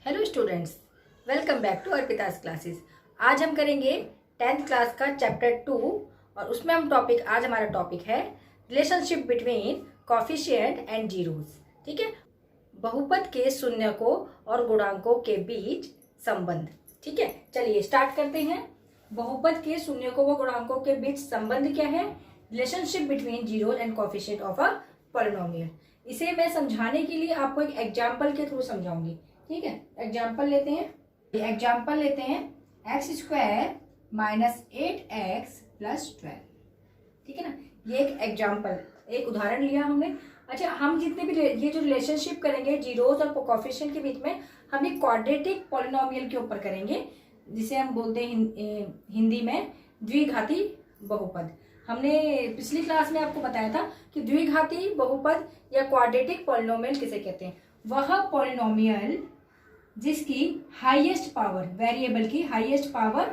Hello students, welcome back to Arpita's classes. आज हम करेंगे 10th क्लास का चैप्टर 2 और उसमें आज हमारा टॉपिक है relationship between coefficient and zeros. ठीक है, बहुपद के शून्यकों और गुणांकों के बीच संबंध। ठीक है, चलिए स्टार्ट करते हैं। बहुपद के शून्यकों व गुणांकों के बीच संबंध क्या है? Relationship between zeros and coefficient of a polynomial. इसे मैं समझाने के लिए आपको एक एग्जाम्पल के थ्रू समझाऊंगी। ठीक है, एग्जाम्पल लेते हैं x square minus 8x plus 12। ठीक है ना, ये एक एग्जाम्पल, एक उदाहरण लिया हमने। अच्छा, हम जितने भी ये जो रिलेशनशिप करेंगे जीरोस और कोफिशिएंट के बीच में, हम ये क्वाड्रेटिक पॉलिनोमियल के ऊपर करेंगे, जिसे हम बोलते हैं हिंदी में द्विघाती बहुपद। हमने पिछली क्लास में आपको बताया था कि द्विघाती बहुपद या क्वाड्रेटिक पॉलिनोमियल किसे कहते हैं। वह पॉलिनोमियल जिसकी हाईएस्ट पावर, वेरिएबल की हाईएस्ट पावर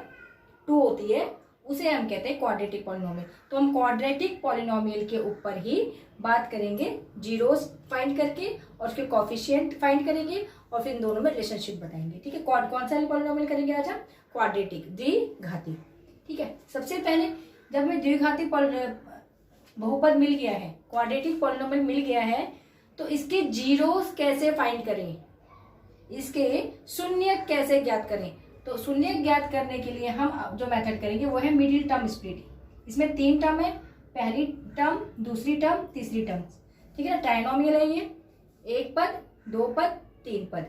2 होती है, उसे हम कहते हैं क्वाड्रेटिक पॉलिनोमियल। तो हम क्वाड्रेटिक पॉलिनोमियल के ऊपर ही बात करेंगे, जीरोस फाइंड करके और उसके कोफिशिएंट फाइंड करेंगे और फिर इन दोनों में रिलेशनशिप बताएंगे। ठीक है, कौन सा पॉलिनोमियल करेंगे आज हम? क्वाड्रेटिक, द्विघाती। ठीक है, सबसे पहले जब हमें द्विघाती बहुपद मिल गया है, क्वाड्रेटिक पॉलिनोमियल मिल गया है, तो इसके जीरोस कैसे फाइंड करें, इसके शून्य कैसे ज्ञात करें? तो शून्य ज्ञात करने के लिए हम जो मेथड करेंगे वो है मिडिल टर्म स्प्लिट। इसमें 3 टर्म है, पहली टर्म, दूसरी टर्म, तीसरी टर्म। ठीक है ना, ट्राइनोमियल है ये, 1 पद, 2 पद, 3 पद,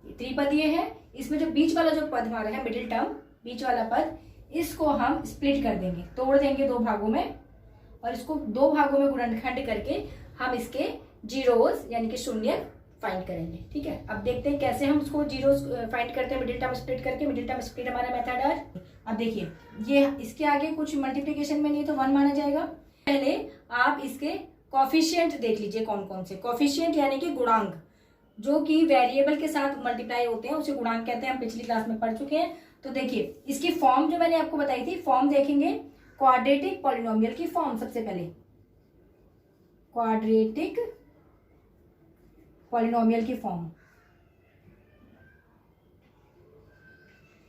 त्रिपदीय है। इसमें जो बीच वाला जो पद हमारा है, मिडिल टर्म, बीच वाला पद, इसको हम स्प्लिट कर देंगे, तोड़ देंगे 2 भागों में, और इसको 2 भागों में गुणनखंड करके हम इसके जीरोस यानी कि शून्य फाइंड करेंगे। ठीक है, अब देखते हैं कैसे हम उसको जीरोस फाइंड करते हैं मिडिल टर्म स्प्लिट करके। मिडिल टर्म स्प्लिट हमारा मेथड है। अब देखिए, ये इसके आगे कुछ मल्टीप्लिकेशन में नहीं तो 1 माना जाएगा। पहले आप इसके कोफिशिएंट देख लीजिए, कौन कौन से कोफिशिएंट यानी कि गुणांक, जो कि वेरिएबल के साथ मल्टीप्लाई होते हैं, उसे गुणांक कहते हैं। हम पिछली क्लास में पढ़ चुके हैं। तो देखिए, इसकी फॉर्म जो मैंने आपको बताई थी, फॉर्म देखेंगे क्वाड्रेटिक पॉलिनोमियल की फॉर्म। सबसे पहले क्वाड्रेटिक पॉलिनोमियल की फॉर्म,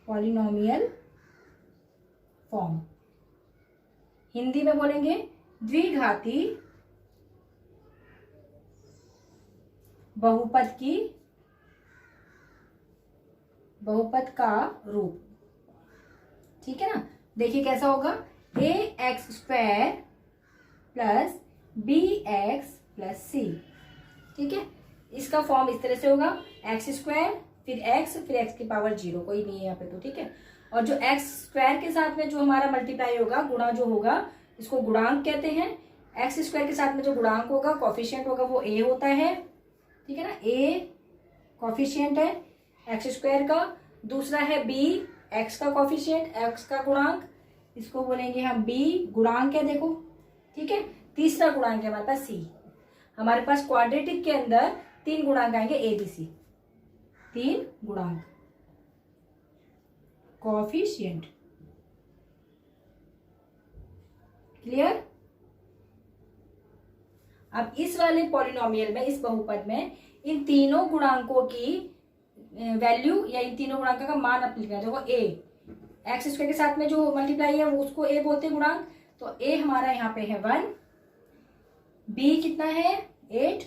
पॉलिनोमियल फॉर्म हिंदी में बोलेंगे द्विघाती बहुपद का रूप। ठीक है ना, देखिए कैसा होगा, ax square plus bx plus c। ठीक है, इसका फॉर्म इस तरह से होगा, एक्स स्क्वायर फिर एक्स की पावर 0, कोई नहीं है यहाँ पे तो। ठीक है, और जो एक्स स्क्वायर के साथ में जो हमारा मल्टीप्लाई होगा, गुणा जो होगा, इसको गुणांक कहते हैं। एक्स स्क्वायर के साथ में जो गुणांक होगा, कोफिशिएंट होगा, वो a होता है। ठीक है ना, a कोफिशिएंट है एक्स स्क्वायर का। दूसरा है b, एक्स का कोफिशिएंट, एक्स का गुणांक, इसको बोलेंगे हम b, गुणांक है देखो। ठीक है, तीसरा गुणांक है हमारे पास c। हमारे पास क्वाड्रेटिक के अंदर 3 गुणांक आएंगे, ए बी सी, 3 गुणांक कोफिशिएंट। क्लियर? अब इस वाले पॉलिनोमियल में, इस बहुपद में, इन तीनों गुणांकों की वैल्यू या इन तीनों गुणांकों का मान आप लिखना। देखो, ए एक्स स्क्वायर के साथ में जो मल्टीप्लाई है वो उसको ए बोलते हैं गुणांक, तो ए हमारा यहाँ पे है 1, बी कितना है 8,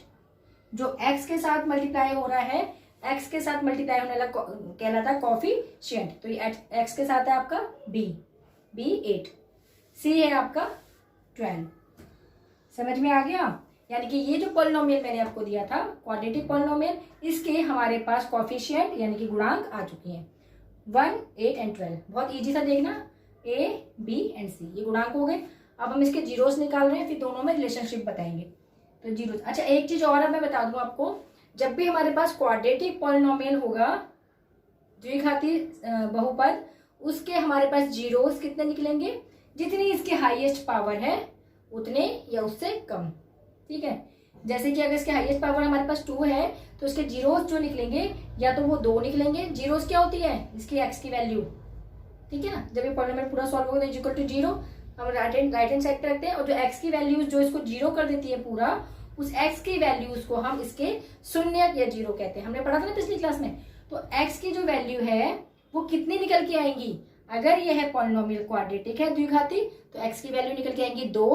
जो x के साथ मल्टीप्लाई हो रहा है, x के साथ मल्टीप्लाई होने वाला कहलाता है कोफिशिएंट। तो ये x के साथ है आपका b 8, c है आपका 12। समझ में आ गया? यानी कि ये जो पॉलिनोमियल मैंने आपको दिया था, क्वाड्रेटिक पॉलिनोमियल, इसके हमारे पास कोफिशिएंट यानी कि गुणांक आ चुके हैं 1, 8 एंड 12। बहुत इजी सा देखना, a, b एंड c, ये गुणांक हो गए। अब हम इसके जीरोस निकाल रहे हैं, फिर दोनों में रिलेशनशिप बताएंगे। तो जीरो। अच्छा, एक चीज और मैं बता दूं आपको, जब भी हमारे पास क्वाड्रेटिक पॉलिनोमियल होगा, द्विघाती बहुपद, उसके हमारे पास जीरोस कितने निकलेंगे? जितनी इसकी हाईएस्ट पावर है उतने या उससे कम। ठीक है, जैसे कि अगर इसके हाईएस्ट पावर हमारे पास 2 है, तो इसके जीरोस जो निकलेंगे या तो वो 2 निकलेंगे। जीरोस क्या होती है? इसकी एक्स की वैल्यू। ठीक है ना, जब ये पॉलिनोमियल पूरा सॉल्व होगा तो इक्वल टू 0, हम राइट हैंड साइड पे रखते हैं, और जो x की वैल्यूज जो इसको 0 कर देती है पूरा, उस x की वैल्यूज को हम इसके शून्य या 0 कहते हैं। हमने पढ़ा था ना पिछली क्लास में। तो x की जो वैल्यू है वो कितनी निकल के आएंगी, अगर ये है पॉलिनोमियल क्वाड्रेटिक है द्विघाती, तो x की वैल्यू निकल के आएंगी 2,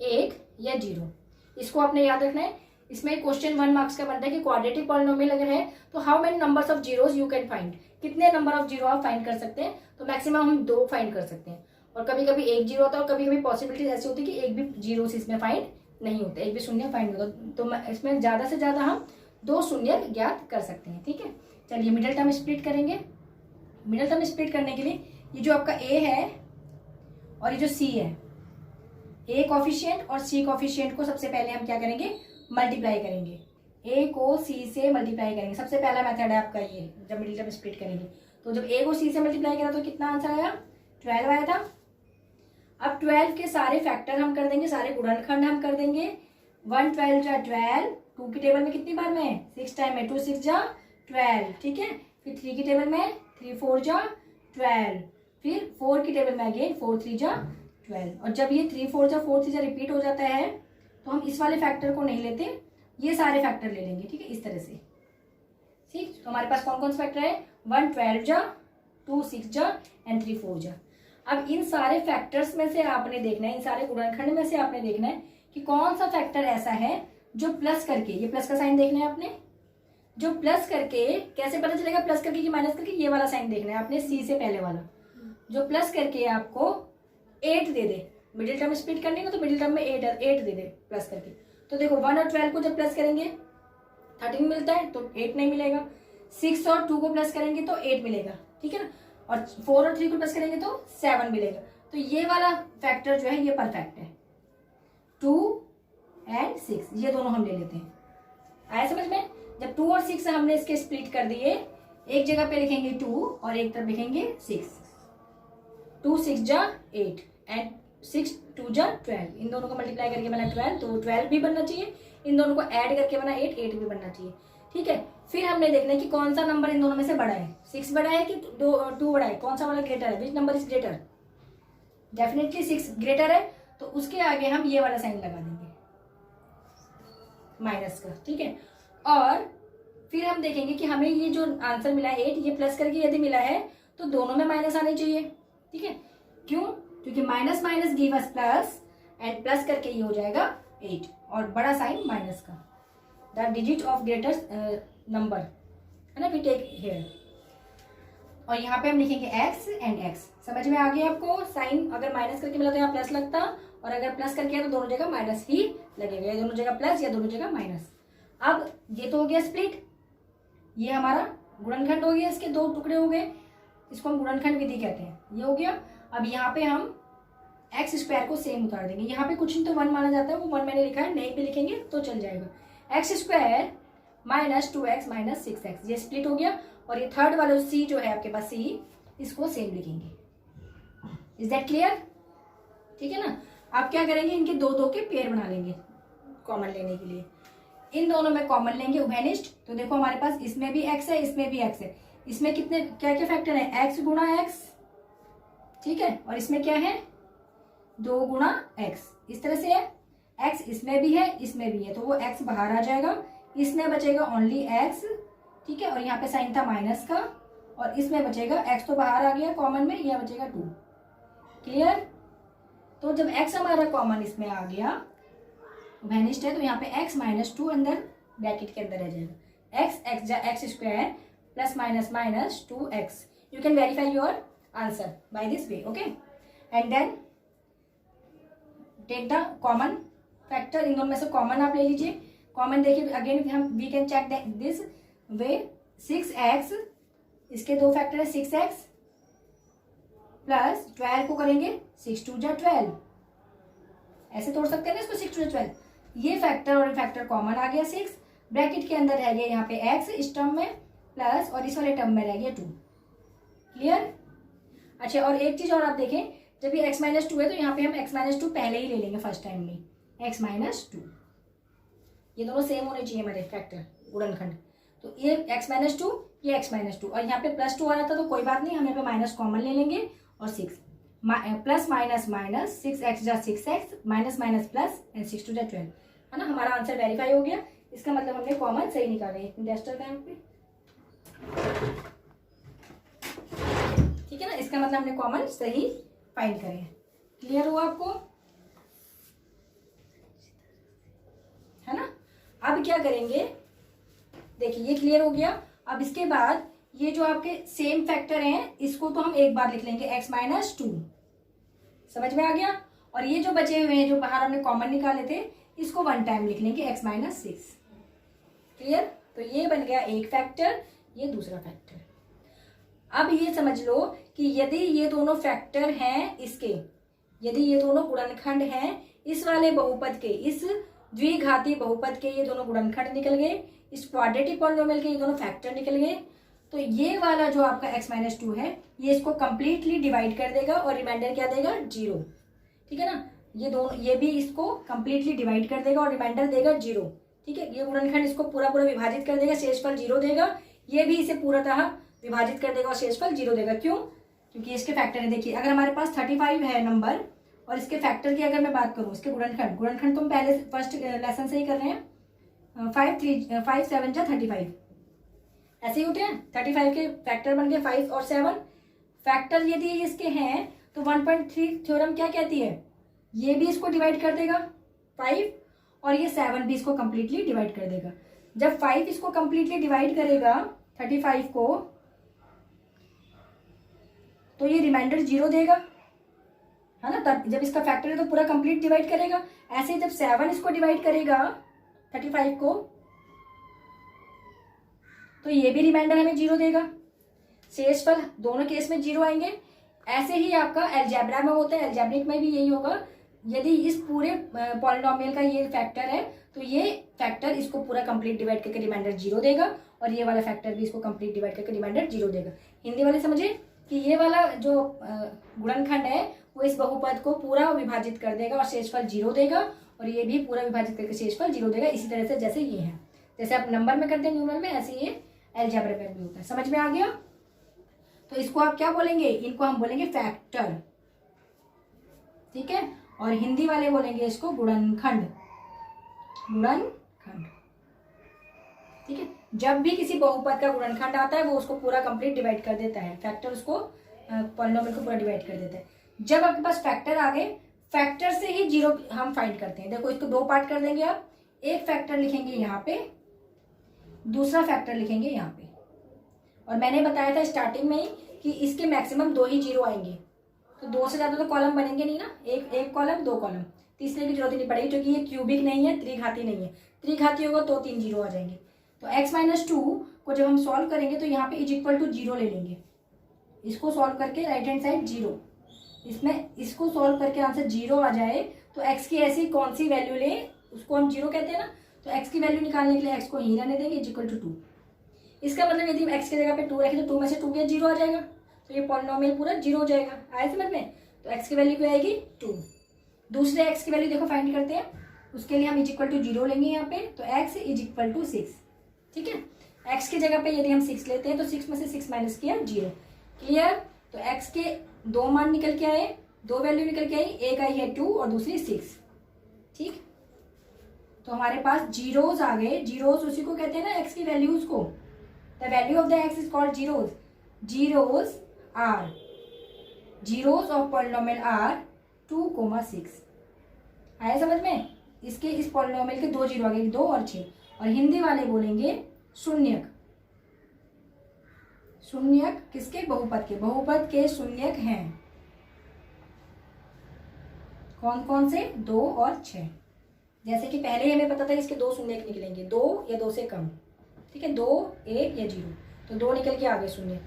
1 या 0। इसको आपने याद रखना है। इसमें क्वेश्चन 1 मार्क्स का बनता है कि क्वाड्रेटिक पॉलिनोमियल अगर है तो how many numbers of zeros you can find, कितने नंबर ऑफ जीरो आप फाइंड कर सकते हैं। तो मैक्सिमम हम 2 फाइंड कर सकते हैं, और कभी कभी 1 जीरो होता है, और कभी कभी पॉसिबिलिटीज ऐसी होती है कि एक भी जीरो इसमें फाइंड नहीं होता, एक भी शून्य फाइंड होता, तो इसमें ज्यादा से ज्यादा हम 2 शून्य ज्ञात कर सकते हैं। ठीक है, चलिए मिडिल टर्म स्प्लिट करेंगे। मिडिल टर्म स्प्लिट करने के लिए ये जो आपका a है और ये जो c है, a कॉफिशिएंट और c कॉफिशिएंट को सबसे पहले हम क्या करेंगे, मल्टीप्लाई करेंगे। a को c से मल्टीप्लाई करेंगे, सबसे पहला मेथड है आपका ये जब मिडिल टर्म स्प्लिट करेंगे। तो जब a को c से मल्टीप्लाई करा तो कितना आंसर आया, 12 आया था। अब 12 के सारे फैक्टर हम कर देंगे, सारे गुणनखंड हम कर देंगे। 1 12 जा 12, 2 की टेबल में कितनी बार में 6 टाइम में, 2 6 जा 12। ठीक है, फिर 3 की टेबल में 3 4 जा 12, फिर 4 की टेबल में अगेन 4 3 जा 12। और जब ये 3 4 जा 4 3 जा रिपीट हो जाता है तो हम इस वाले फैक्टर को नहीं लेते, ये सारे फैक्टर ले लेंगे। ठीक है, इस तरह से। ठीक, तो हमारे पास कौन कौन से फैक्टर है, 1 12 जा, 2 6 जा एंड 3 4 जा। अब इन सारे फैक्टर्स में से आपने देखना है, इन सारे गुणनखंड में से आपने देखना है कि कौन सा फैक्टर ऐसा है जो प्लस करके, ये प्लस का साइन देखना है आपने, जो प्लस करके, कैसे पता चलेगा प्लस करके कि माइनस करके, ये वाला साइन देखना है आपने, सी से पहले वाला, जो प्लस करके आपको 8 दे दे। मिडिल टर्म स्प्लिट करने को तो मिडिल टर्म में 8 दे दे प्लस करके। तो देखो 1 और 12 को जब प्लस करेंगे 13 मिलता है, तो 8 नहीं मिलेगा। 6 और 2 को प्लस करेंगे तो 8 मिलेगा। ठीक है ना, और 4 और 3 को प्लस करेंगे तो 7 मिलेगा। तो ये वाला फैक्टर जो है ये परफेक्ट है, 2 और 6 ये दोनों हम ले लेते हैं। आया समझ में। जब 2 और 6 हमने इसके स्प्लिट कर दिए, एक जगह पे लिखेंगे 2 और एक तरफ लिखेंगे 6। 2 6 जा 8 एंड 6 2 जा 12, इन दोनों को मल्टीप्लाई करके बना 12, तो 12 भी बनना चाहिए। इन दोनों को ऐड करके बना 8, 8 भी बनना चाहिए। ठीक है, फिर हमने देखना है कि कौन सा नंबर इन दोनों में से बड़ा है, 6 बड़ा है कि 2 बड़ा है, कौन सा वाला ग्रेटर है, which number is greater. Definitely 6 greater है, तो उसके आगे हम ये वाला साइन लगा देंगे माइनस का। ठीक है, और फिर हम देखेंगे कि हमें ये जो आंसर मिला है 8, ये प्लस करके यदि मिला है तो दोनों में माइनस आने चाहिए। ठीक है, क्यों, क्योंकि minus minus give us plus, and plus करके ये हो जाएगा 8 और बड़ा साइन माइनस का, the digit of greatest number है ना, वी टेक हियर। और यहाँ पे हम लिखेंगे x एंड x। समझ में आ गया आपको, साइन अगर माइनस करके मिला तो यहाँ प्लस लगता, और अगर प्लस करके तो दोनों जगह माइनस ही लगेगा, या दोनों जगह प्लस या दोनों जगह माइनस। अब ये तो हो गया स्प्लिट, ये हमारा गुणनखंड हो गया, इसके 2 टुकड़े हो गए, इसको हम गुणनखंड विधि कहते हैं, ये हो गया। अब यहाँ पे हम एक्स स्क्वायर को सेम उतार देंगे, यहाँ पे कुछ नहीं तो 1 माना जाता है, वो 1 मैंने लिखा है, नहीं भी लिखेंगे तो चल जाएगा। X square minus 2x minus 6x, ये स्प्लिट हो गया। और ये थर्ड वाला c जो है आपके पास c, इसको सेम लिखेंगे। Is that clear. ठीक है ना, आप क्या करेंगे, इनके 2 के पेयर बना लेंगे कॉमन लेने के लिए। इन दोनों में कॉमन लेंगे उभयनिष्ठ, तो देखो हमारे पास इसमें भी x है, इसमें भी x है, इसमें कितने क्या क्या फैक्टर है, x गुणा x। ठीक है, और इसमें क्या है 2 गुणा x, इस तरह से है। x इसमें भी है, इसमें भी है, तो वो x बाहर आ जाएगा, इसमें बचेगा ओनली x। ठीक है, और यहाँ पे साइन था माइनस का, और इसमें बचेगा x तो बाहर आ गया कॉमन में, यह बचेगा 2। क्लियर। तो जब x हमारा कॉमन इसमें आ गया, उभयनिष्ठ है, तो यहाँ पे x माइनस 2 अंदर ब्रैकेट के अंदर रह जाएगा। x जा x square plus minus minus 2x। You can verify your answer by this way, okay. And then take the common factor, इन दोनों में से कॉमन आप ले लीजिए। कॉमन देखिए अगेन हम we can check this way, 6x, इसके 2 फैक्टर है 6x प्लस 12 को करेंगे 6 2 जा 12, ऐसे तोड़ सकते हैं ना इसको, 6 2 जा 12। ये फैक्टर और फैक्टर कॉमन आ गया 6, ब्रैकेट के अंदर रह गया यहाँ पे x इस टर्म में प्लस, और इस वाले टर्म में रह गया 2। क्लियर। अच्छा, और एक चीज और आप देखें, जब ये x माइनस 2 है तो यहाँ पे हम x माइनस 2 पहले ही ले लेंगे फर्स्ट टाइम में, x माइनस 2, ये दोनों सेम होने चाहिए हमारे फैक्टर गुणनखंड। तो ये x माइनस 2, ये x माइनस 2, और यहाँ पे प्लस 2 आ रहा था तो कोई बात नहीं, हम यहाँ पे माइनस कॉमन ले लेंगे, और 6 प्लस माइनस माइनस 6x जा 6x minus minus plus and 6 2 जा 12, है ना। हमारा आंसर वेरीफाई हो गया, इसका मतलब हमने कॉमन सही निकाले। डस्टर का यहाँ पे ठीक है ना, इसका मतलब हमने कॉमन सही फाइंड करे हैं। क्लियर हुआ आपको, है ना। अब क्या करेंगे, देखिए ये क्लियर हो गया। अब इसके बाद ये जो आपके सेम फैक्टर हैं इसको तो हम एक बार लिख लेंगे x माइनस 2, समझ में आ गया। और ये जो बचे हुए हैं जो बाहर हमने कॉमन निकाले थे इसको वन टाइम लिख लेंगे x माइनस 6। क्लियर, तो ये बन गया एक फैक्टर, ये दूसरा फैक्टर। अब ये समझ लो कि यदि ये दोनों फैक्टर हैं इसके, यदि ये दोनों गुणनखंड हैं इस वाले बहुपद के, इस द्विघाती बहुपद के ये दोनों गुणनखंड निकल गए, इस क्वाड्रेटिक पॉलिनोमियल के ये दोनों फैक्टर निकल गए, तो ये वाला जो आपका x माइनस 2 है ये इसको कंप्लीटली डिवाइड कर देगा और रिमाइंडर क्या देगा, 0। ठीक है ना, ये दोनों, ये भी इसको कंप्लीटली डिवाइड कर देगा और रिमाइंडर देगा 0। ठीक है, ये गुणनखंड इसको पूरा पूरा विभाजित कर देगा, शेषफल 0 देगा, ये भी इसे पूरातः विभाजित कर देगा और शेषफल 0 देगा। क्यों, क्योंकि इसके फैक्टर है। देखिए अगर हमारे पास 35 है नंबर और इसके फैक्टर की अगर मैं बात करूं, इसके गुणनखंड तो हम पहले फर्स्ट लेसन से ही कर रहे हैं, 5 7 जा 35 ऐसे ही होते हैं। 35 के फैक्टर बन गए 5 और 7। फैक्टर यदि इसके हैं तो 1.3 थ्योरम क्या कहती है, ये भी इसको डिवाइड कर देगा 5 और ये 7 भी इसको कंप्लीटली डिवाइड कर देगा। जब 5 इसको कंप्लीटली डिवाइड करेगा 35 को, तो ये रिमाइंडर 0 देगा, है ना। तब जब इसका फैक्टर है तो पूरा कंप्लीट डिवाइड करेगा। ऐसे ही जब 7 इसको डिवाइड करेगा 35 को, तो ये भी रिमाइंडर हमें 0 देगा। शेषफल दोनों केस में 0 आएंगे। ऐसे ही आपका अलजेब्रा में होता है, अलजेब्रिक में भी यही होगा। यदि इस पूरे पॉलिनोमियल का ये फैक्टर है तो ये फैक्टर इसको पूरा कंप्लीट डिवाइड करके रिमाइंडर 0 देगा और ये वाला फैक्टर भी इसको कंप्लीट डिवाइड करके रिमाइंडर 0 देगा। हिंदी वाले समझे कि ये वाला जो गुणनखंड है वो इस बहुपद को पूरा विभाजित कर देगा और शेषफल 0 देगा और ये भी पूरा विभाजित करके शेषफल 0 देगा। इसी तरह से जैसे ये है, जैसे आप नंबर में करते हैं न्यूमरल में, ऐसे ये अलजेब्रा में भी होता है। समझ में आ गया। तो इसको आप क्या बोलेंगे, इनको हम बोलेंगे फैक्टर। ठीक है, और हिंदी वाले बोलेंगे इसको गुणनखंड, गुणनखंड। ठीक है, जब भी किसी बहुपद का गुणनखंड आता है वो उसको पूरा कंप्लीट डिवाइड कर देता है, फैक्टर उसको पॉलिनोमियल को पूरा डिवाइड कर देता है। जब आपके पास फैक्टर आ गए, फैक्टर से ही 0 हम फाइंड करते हैं। देखो इसको 2 पार्ट कर देंगे आप, एक फैक्टर लिखेंगे यहाँ पे, दूसरा फैक्टर लिखेंगे यहाँ पे। और मैंने बताया था स्टार्टिंग में ही कि इसके मैक्सिमम 2 ही 0 आएंगे, तो 2 से ज्यादा तो कॉलम बनेंगे नहीं ना, एक कॉलम 2 कॉलम, तीसरे की जरूरत ही नहीं पड़ेगी क्योंकि ये क्यूबिक नहीं है, त्रिघाती नहीं है। त्रिघाती होगा तो 3 0 आ जाएंगे। तो x माइनस 2 को जब हम सॉल्व करेंगे तो यहाँ पे इज इक्वल टू 0 ले लेंगे। इसको सॉल्व करके राइट हैंड साइड 0, इसमें इसको सॉल्व करके आंसर 0 आ जाए तो x की ऐसी कौन सी वैल्यू ले, उसको हम 0 कहते हैं ना। तो x की वैल्यू निकालने के लिए x को ही रहने देंगे, इज इक्वल टू 2। इसका मतलब यदि x की जगह पे 2 रखें तो 2 में से 2 गया 0 आ जाएगा, तो ये पॉलिनोमियल पूरा 0 हो जाएगा। आए समझ में। तो x की वैल्यू क्या आएगी 2। दूसरे x की वैल्यू देखो फाइंड करते हैं, उसके लिए हम इज इक्वल टू 0 लेंगे यहाँ पे, तो x इज इक्वल टू 6। ठीक है, x की जगह पे यदि हम 6 लेते हैं तो 6 में से 6 माइनस किया 0। क्लियर। तो x के 2 मान निकल के आए, 2 वैल्यू निकल के आई, एक आई है 2 और दूसरी 6। ठीक, तो हमारे पास जीरोस आ गए। जीरोस उसी को कहते हैं ना x की वैल्यूज को। The value of the x is called zeros. Zeros are, zeros of polynomial are 2, 6। आया समझ में। इसके इस पॉलिनोमियल के 2 0 आ गए, 2 और 6। और हिंदी वाले बोलेंगे शून्यक। शून्यक किसके, बहुपद के। बहुपद के शून्यक हैं कौन कौन से, 2 और 6। जैसे कि पहले ही हमें पता था इसके 2 शून्यक निकलेंगे, 2 या 2 से कम। ठीक है, 2 1 या 0, तो 2 निकल के आगे शून्य।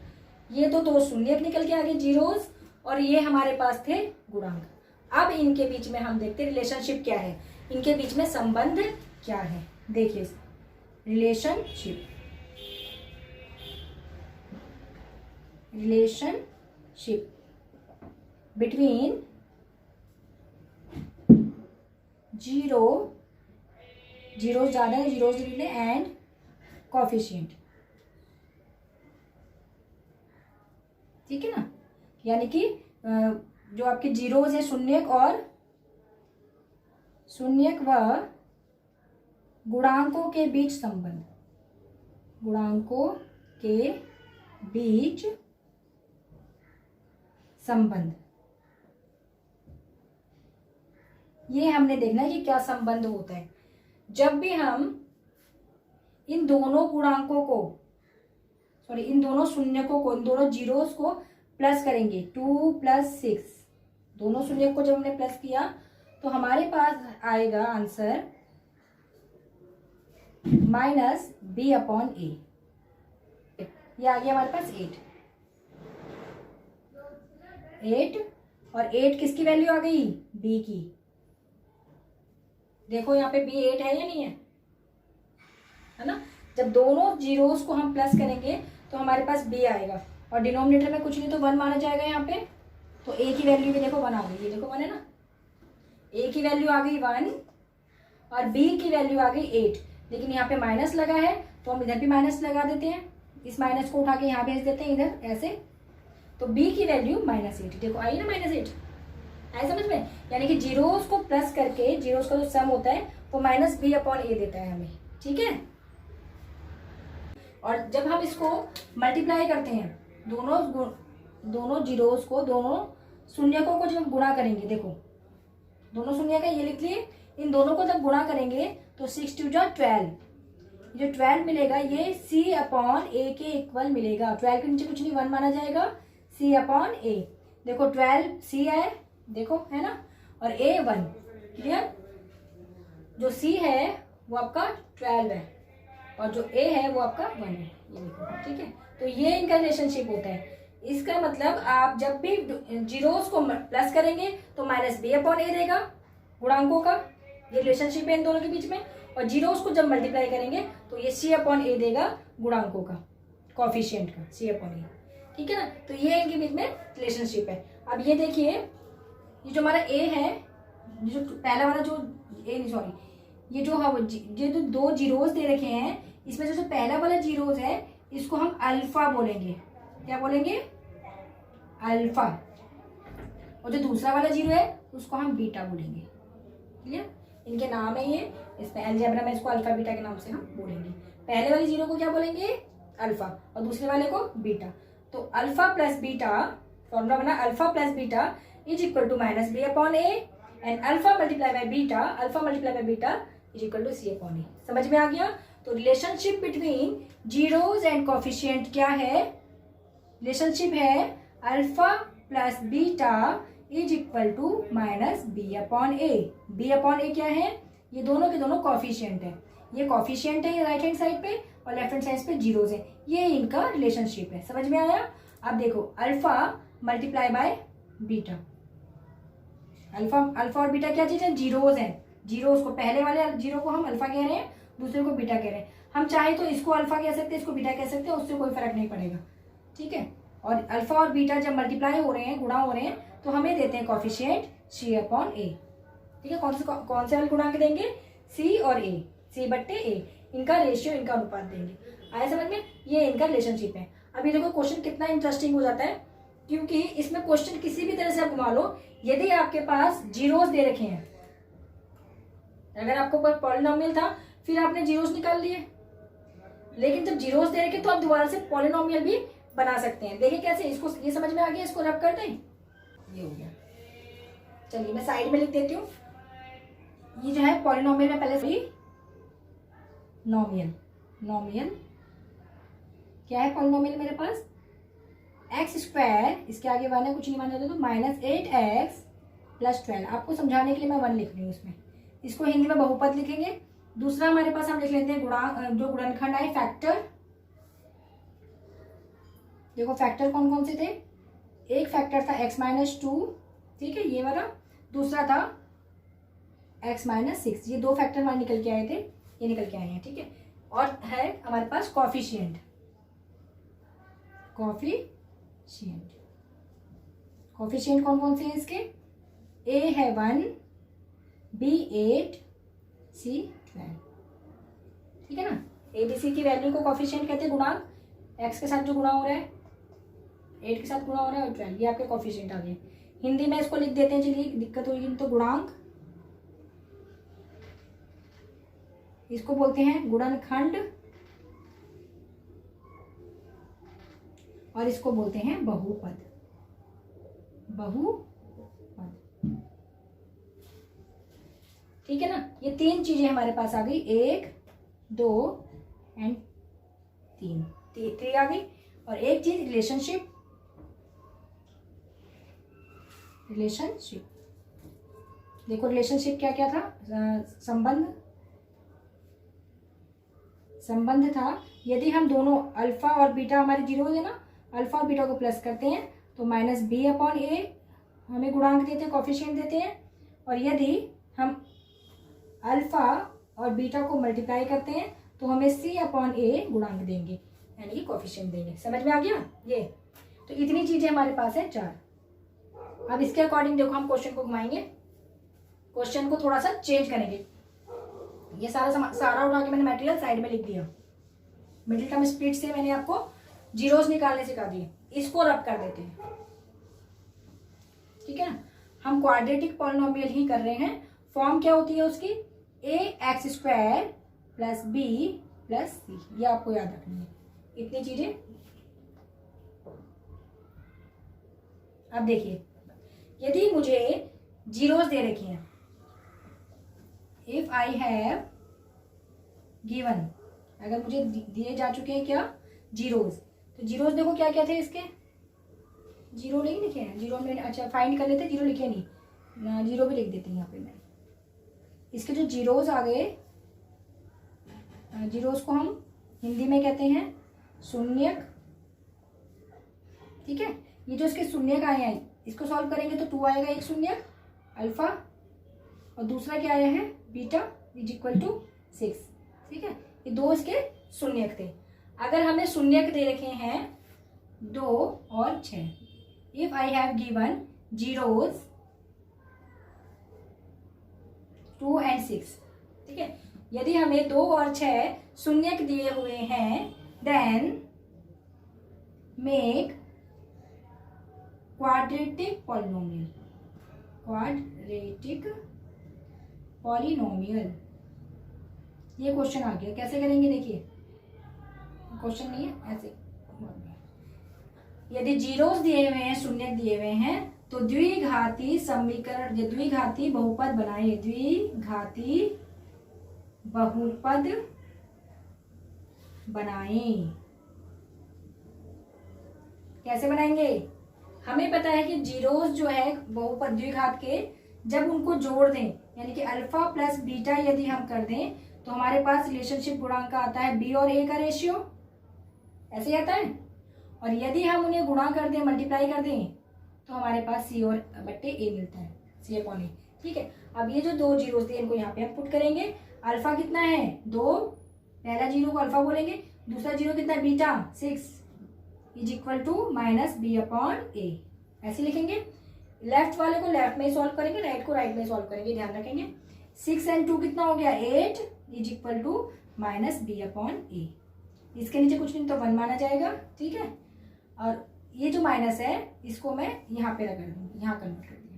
ये तो 2 शून्यक निकल के आगे जीरोस, और ये हमारे पास थे गुणांक। अब इनके बीच में हम देखते हैं रिलेशनशिप क्या है, इनके बीच में संबंध क्या है। देखिए रिलेशनशिप, रिलेशनशिप बिटवीन जीरोस ज्यादा है, जीरोस एंड कोफिशिएंट। ठीक है ना, यानी कि जो आपके जीरोस है शून्यक और शून्यक व गुणांकों के बीच संबंध, गुणांकों के बीच संबंध। ये हमने देखना है कि क्या संबंध होता है जब भी हम इन दोनों गुणांकों को, सॉरी इन दोनों शून्यकों को, इन दोनों जीरोस को प्लस करेंगे। 2 + 6, दोनों शून्य को जब हमने प्लस किया तो हमारे पास आएगा आंसर -b/a। ये आ गया हमारे पास 8 और 8 किसकी वैल्यू आ गई? b की। देखो यहाँ पे b 8 है या नहीं है ना। जब दोनों जीरोस को हम प्लस करेंगे तो हमारे पास b आएगा और डिनोमिनेटर में कुछ नहीं तो 1 माना जाएगा यहाँ पे। तो a की वैल्यू भी देखो 1 आ गई, ये देखो 1 है ना। a की वैल्यू आ गई 1 और b की वैल्यू आ गई 8, लेकिन यहाँ पे माइनस लगा है तो हम इधर भी माइनस लगा देते हैं। इस माइनस को उठा के यहाँ भेज देते हैं इधर ऐसे। तो b की वैल्यू -8, देखो आई ना -8, आए समझ में। यानी कि जीरोस को प्लस करके जीरोस का जो सम होता है वो -b/a देता है हमें, ठीक है। और जब हम इसको मल्टीप्लाई करते हैं, दोनों जीरोस को, दोनों शून्यकों को जब गुणा करेंगे, देखो दोनों शून्य का ये लिख लिए, इन दोनों को जब गुणा करेंगे तो 6 × 2 = 12। जो 12 मिलेगा ये c/a के इक्वल मिलेगा। 12 के नीचे कुछ नहीं, 1 माना जाएगा, c/a। देखो 12 c है, देखो है ना, और a 1, क्लियर। जो c है वो आपका 12 है और जो a है वो आपका 1 है, ये देखो, ठीक है। तो ये इनका रिलेशनशिप होता है। इसका मतलब आप जब भी जीरोस को प्लस करेंगे तो -b/a देगा गुणांकों का, ये रिलेशनशिप है इन दोनों के बीच में। और जीरोस को जब मल्टीप्लाई करेंगे तो ये c/a देगा गुणांकों का, कॉफिशिएंट का c/a, ठीक है ना। तो ये इनके बीच में रिलेशनशिप है। अब ये देखिए, ये जो हमारा a है, जो पहला वाला जो ये जो दो जीरोस दे रखे हैं, इसमें जो पहला वाला जीरोस है इसको हम अल्फा बोलेंगे। क्या बोलेंगे? अल्फा। और जो दूसरा वाला जीरो है उसको हम बीटा बोलेंगे, क्लियर। इनके नाम है ये, इसमें अलजेब्रा में इसको अल्फा बीटा के नाम से हम बोलेंगे। पहले वाले जीरो को क्या बोलेंगे? अल्फा, और दूसरे वाले को बीटा। तो अल्फा प्लस बीटा, फॉर्मूला बना alpha plus beta is equal to -b/a and alpha multiply by beta is equal to c/a। समझ में आ गया? तो relationship between zeros and coefficient क्या है? रिलेशनशिप है alpha plus beta is equal to -b/a। b/a क्या है? ये दोनों के दोनों कॉफिशिएंट है। ये कॉफिशिएंट है राइट हैंड साइड पे और लेफ्ट हैंड साइड पे जीरोस है। ये इनका रिलेशनशिप है। समझ में आया? अब देखो alpha multiply by beta, alpha और बीटा क्या चीज है? जीरोस है। जीरोस को, पहले वाले जीरो को हम अल्फा कह रहे हैं, दूसरे को बीटा कह रहे हैं। हम चाहे तो इसको अल्फा कह सकते हैं, इसको बीटा कह सकते हैं, उससे कोई फर्क नहीं पड़ेगा, ठीक है। और अल्फा और बीटा जब मल्टीप्लाई हो रहे हैं, गुणा हो रहे हैं, तो हमें देते हैं कॉफिशिएंट c/a, ठीक है। कौन से वाले गुणांक देंगे? c और a, c/a, इनका रेशियो, इनका अनुपात देंगे। आया समझ में? ये इनका रिलेशनशिप है। अभी देखो क्वेश्चन कितना इंटरेस्टिंग हो जाता है, क्योंकि इसमें क्वेश्चन किसी भी तरह से आप घुमा लो। यदि आपके पास जीरोस दे रखे हैं, अगर आपको पॉलिनोमियल था फिर आपने जीरोस निकाल लिए, लेकिन जब जीरोस दे रखे तो आप दोबारा से पॉलिनोमियल भी बना सकते हैं। देखिए कैसे, इसको ये समझ में आ गया? इसको रब कर दें, ये हो गया। चलिए मैं साइड में लिख देती हूँ। ये जो है पॉलिनोमियल में पहले से नोमियल क्या है? पॉलिनोमियल मेरे पास x², इसके आगे 1 है, कुछ नहीं माना जाता, तो -8x + 12। आपको समझाने के लिए मैं 1 लिख रही हूँ इसमें। इसको हिंदी में बहुपद लिखेंगे। दूसरा हमारे पास हम लिख लेते हैं जो गुणनखंड आए, फैक्टर। देखो फैक्टर कौन कौन से थे? एक फैक्टर था x-2, ठीक है, ये वाला। दूसरा था x-6, ये 2 फैक्टर हमारे निकल के आए थे, ये निकल के आए हैं, ठीक है। और है हमारे पास कॉफिशिएंट कौन कौन से हैं इसके? a है 1, b 8, c 12, ठीक है ना। a b c की वैल्यू को कॉफिशिएंट कहते हैं, गुणांक। x के साथ जो गुणा हो रहा है, 8 के साथ गुणा हो रहा है, और 12, ये आपके कॉफिशिएंट आ गए। हिंदी में इसको लिख देते हैं, चलिए दिक्कत होगी तो गुणांक, इसको बोलते हैं गुणनखंड और इसको बोलते हैं बहुपद। बहुपद, ठीक है ना। ये 3 चीजें हमारे पास आ गई, 1 2 एंड 3 आ गई। और एक चीज रिलेशनशिप, देखो रिलेशनशिप क्या क्या था, संबंध था। यदि हम दोनों अल्फा और बीटा हमारे जीरो है ना, अल्फा और बीटा को प्लस करते हैं तो -b/a हमें गुणांक देते हैं, कॉफिशिएंट देते हैं। और यदि हम अल्फा और बीटा को मल्टीप्लाई करते हैं तो हमें c/a गुणांक देंगे, यानी कि कॉफिशिएंट देंगे। समझ में आ गया ये? तो इतनी चीजें हमारे पास है 4। अब इसके अकॉर्डिंग देखो हम क्वेश्चन को घुमाएंगे, क्वेश्चन को थोड़ा सा चेंज करेंगे। ये सारा उठा के मैंने मटेरियल साइड में लिख दिया। मिडिल टर्म स्प्लिट से मैंने आपको जीरोस निकालने सिखा दिए, इसको रब कर देते हैं, ठीक है ना। हम क्वाड्रेटिक पॉलिनोमियल ही कर रहे हैं। फॉर्म क्या होती है उसकी, ax² + b + c, ये आपको याद रखनी है, इतनी चीजें। अब देखिए, यदि मुझे जीरोस दे रखी हैं, इफ आई हैव गिवन, अगर मुझे दिए जा चुके हैं क्या, जीरोस, तो जीरोस देखो क्या क्या थे इसके, जीरो नहीं लिखे हैं, जीरो में अच्छा फाइंड कर लेते, जीरो लिखे नहीं, जीरो भी लिख देती हूँ यहाँ पे मैं। इसके जो जीरोस आ गए, जीरोस को हम हिंदी में कहते हैं शून्यक, ठीक है। ये जो इसके शून्यक आए हैं, इसको सॉल्व करेंगे तो 2 आएगा, एक शून्यक अल्फा, और दूसरा क्या आया है, बीटा = 6, ठीक है। ये 2 इसके शून्यक थे। अगर हमें शून्यक दे रखे हैं 2 और 6, if I have given zeros 2 and 6, ठीक है। यदि हमें 2 और 6 शून्यक दिए हुए हैं, देन मेक क्वाड्रेटिक पॉलिनोमियल, ये क्वेश्चन आ गया। कैसे करेंगे देखिए, क्वेश्चन नहीं है, ऐसे। यदि जीरोस दिए हुए हैं, शून्यक दिए हुए हैं, तो द्विघाती समीकरण, द्विघाती बहुपद बनाए, द्विघाती बहुपद बनाए। कैसे बनाएंगे, हमें पता है कि जीरोस जो है बहुपद द्विघात के, जब उनको जोड़ दें, यानी कि अल्फा + बीटा यदि हम कर दें, तो हमारे पास रिलेशनशिप गुणांक का आता है b और a का रेशियो, ऐसे आता है। और यदि हम उन्हें गुणा कर दें, मल्टीप्लाई कर दें, तो हमारे पास c और बट्टे a मिलता है, c/a, ठीक है। अब ये जो 2 जीरोस थे, इनको यहाँ पे हम पुट करेंगे। अल्फा कितना है, 2, पहला जीरो को अल्फा बोलेंगे, दूसरा जीरो कितना है, बीटा 6 = -b/a, ऐसे लिखेंगे। लेफ्ट वाले को लेफ्ट में सॉल्व करेंगे, राइट को राइट में सॉल्व करेंगे, ध्यान रखेंगे। 6 and 2 कितना हो गया, 8 = -b/a। इसके नीचे कुछ नहीं तो 1 माना जाएगा, ठीक है। और ये जो माइनस है, इसको मैं यहाँ पे रख दूंगी, यहाँ कन्वर्ट कर दिया,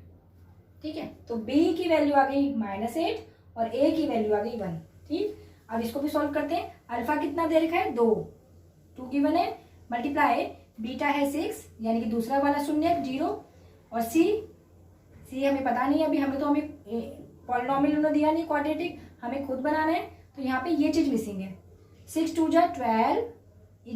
ठीक है। तो b की वैल्यू आ गई -8 और a की वैल्यू आ गई 1, ठीक। अब इसको भी सॉल्व करते हैं। अल्फा कितना दे रखा है, 2 गिवन है, मल्टीप्लाई बीटा है 6, यानी कि दूसरा वाला शून्यक 0, और c हमें पता नहीं है अभी, हमें पॉलिनोमियल उन्होंने दिया नहीं क्वाड्रेटिक, हमें खुद बनाना है। तो यहाँ पे ये चीज मिसिंग है, 6 2 12 =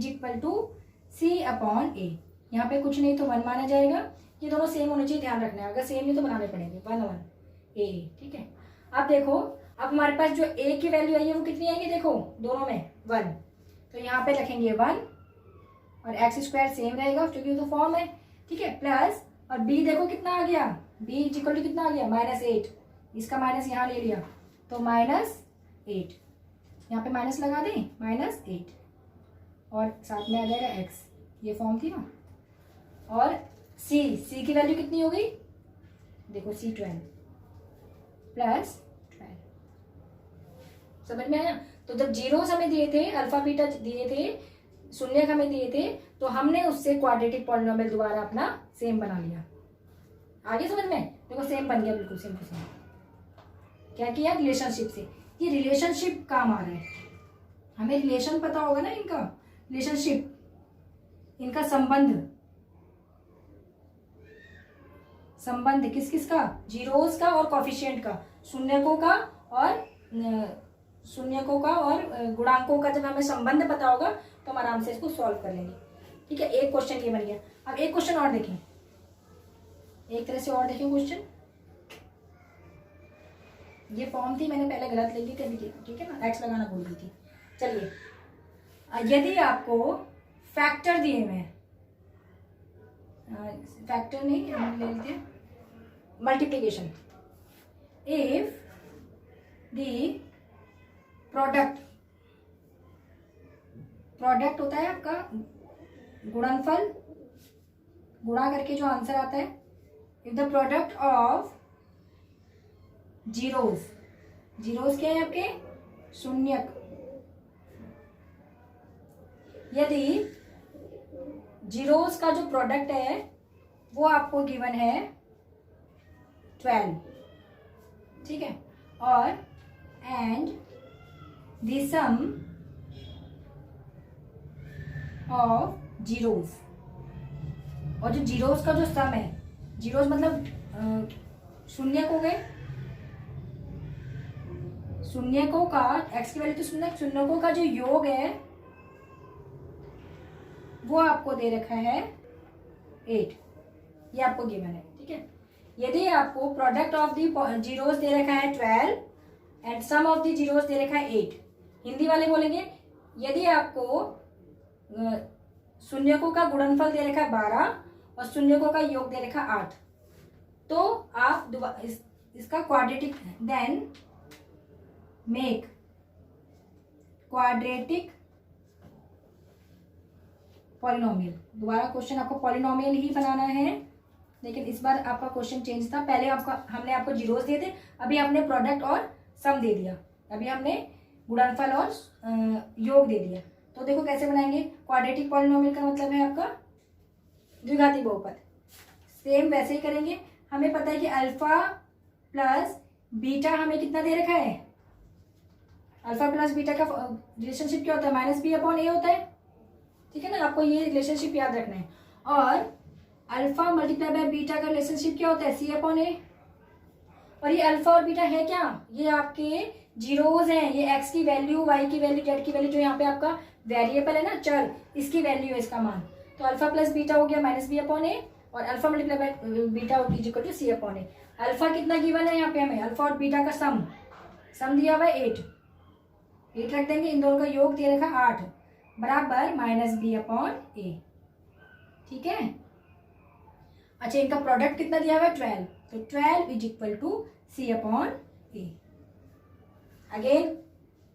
c/a। यहाँ पे कुछ नहीं तो 1 माना जाएगा। ये दोनों सेम होने चाहिए, ध्यान रखना है, अगर सेम नहीं तो बनाने पड़ेंगे 1 1 a, ठीक है। अब देखो, अब हमारे पास जो a की वैल्यू आई है वो कितनी आएगी, देखो दोनों में 1, तो यहाँ पे रखेंगे 1 और x² सेम रहेगा क्योंकि वो तो फॉर्म है, ठीक है। प्लस और b देखो कितना आ गया, b = कितना आ गया, -8, इसका माइनस यहाँ ले लिया तो -8, यहाँ पे माइनस लगा दें, -8, और साथ में आ जाएगा x, ये फॉर्म थी ना। और c की वैल्यू कितनी हो गई, देखो c 12 + 12, समझ में आया। तो जब जीरोस हमें दिए थे, अल्फा बीटा दिए थे, शून्यक हमें दिए थे, तो हमने उससे क्वाड्रेटिक पॉलिनोमियल दोबारा अपना सेम बना लिया। आगे समझ में, देखो सेम बन गया, बिल्कुल सेम टू सेम। क्या किया, रिलेशनशिप से। ये रिलेशनशिप काम आ रहा है, हमें रिलेशन पता होगा ना इनका, रिलेशनशिप इनका संबंध किस किस का, जीरोस का और कॉफिशिएंट का, शून्यकों का और गुणांकों का जब हमें संबंध पता होगा तो हम आराम से इसको सॉल्व कर लेंगे। ठीक है, एक क्वेश्चन ये बन गया। अब एक क्वेश्चन और देखें, एक तरह से और देखें क्वेश्चन। ये फॉर्म थी, मैंने पहले गलत लिख दी थी, अभी ठीक है ना, एक्स लगाना भूल गई थी। चलिए, यदि आपको फैक्टर दिए हुए हैं, फैक्टर नहीं हम ले लेते हैं मल्टीप्लिकेशन, इफ द प्रोडक्ट होता है आपका गुणनफल, गुणा करके जो आंसर आता है, if the product of zeros क्या है आपके, शून्यक, यदि जीरोस का जो प्रोडक्ट है वो आपको गिवन है 12, ठीक है, और and the sum of zeros, और जो जीरोस का जो सम है, जीरोस मतलब शून्यक हो गए, शून्यकों का, एक्स की वैल्यू तो शून्यकों का जो योग है वो आपको दे रखा है 8, ये आपको गिवन है। ठीक है, यदि आपको प्रोडक्ट ऑफ द जीरोस दे रखा है 12 and sum of the zeros दे रखा है 8, हिंदी वाले बोलेंगे यदि आपको शून्यकों का गुणनफल दे रखा है 12 और शून्यकों का योग दे रखा है 8, तो आप इसका quadratic, then make quadratic polynomial. दोबारा क्वेश्चन आपको पॉलिनोमियल ही बनाना है, लेकिन इस बार आपका क्वेश्चन चेंज था। पहले हमने आपको जीरोस दिए थे, अभी हमने प्रोडक्ट और सम दे दिया, अभी हमने गुणनफल और योग दे दिया। तो देखो कैसे बनाएंगे। क्वाड्रेटिक पॉलिनोमियल का मतलब है आपका द्विघाती बहुपद। सेम वैसे ही करेंगे। हमें पता है कि अल्फा प्लस बीटा हमें कितना दे रखा है, अल्फा प्लस बीटा का रिलेशनशिप क्या होता है, -b/a होता है। ठीक है ना, आपको ये रिलेशनशिप याद रखना है। और अल्फा मल्टीप्लाई बाय बीटा का रिलेशनशिप क्या होता है, c/a। और ये अल्फा और बीटा है क्या, ये आपके जीरोज हैं, ये x की वैल्यू, y की वैल्यू, z की वैल्यू, जो यहाँ पे आपका वेरिएबल है ना, चर, इसकी वैल्यू है, इसका मान। तो अल्फा प्लस बीटा हो गया -b/a और alpha multiply by beta equal to c/a। Alpha कितना गिवन है यहाँ पे हमें, अल्फा और बीटा का सम दिया हुआ है 8 रख देंगे, इन दोनों का योग दे रखा 8 बराबर -b/a। ठीक है, अच्छा इनका प्रोडक्ट कितना दिया हुआ है 12, तो 12 is equal to c/a। Again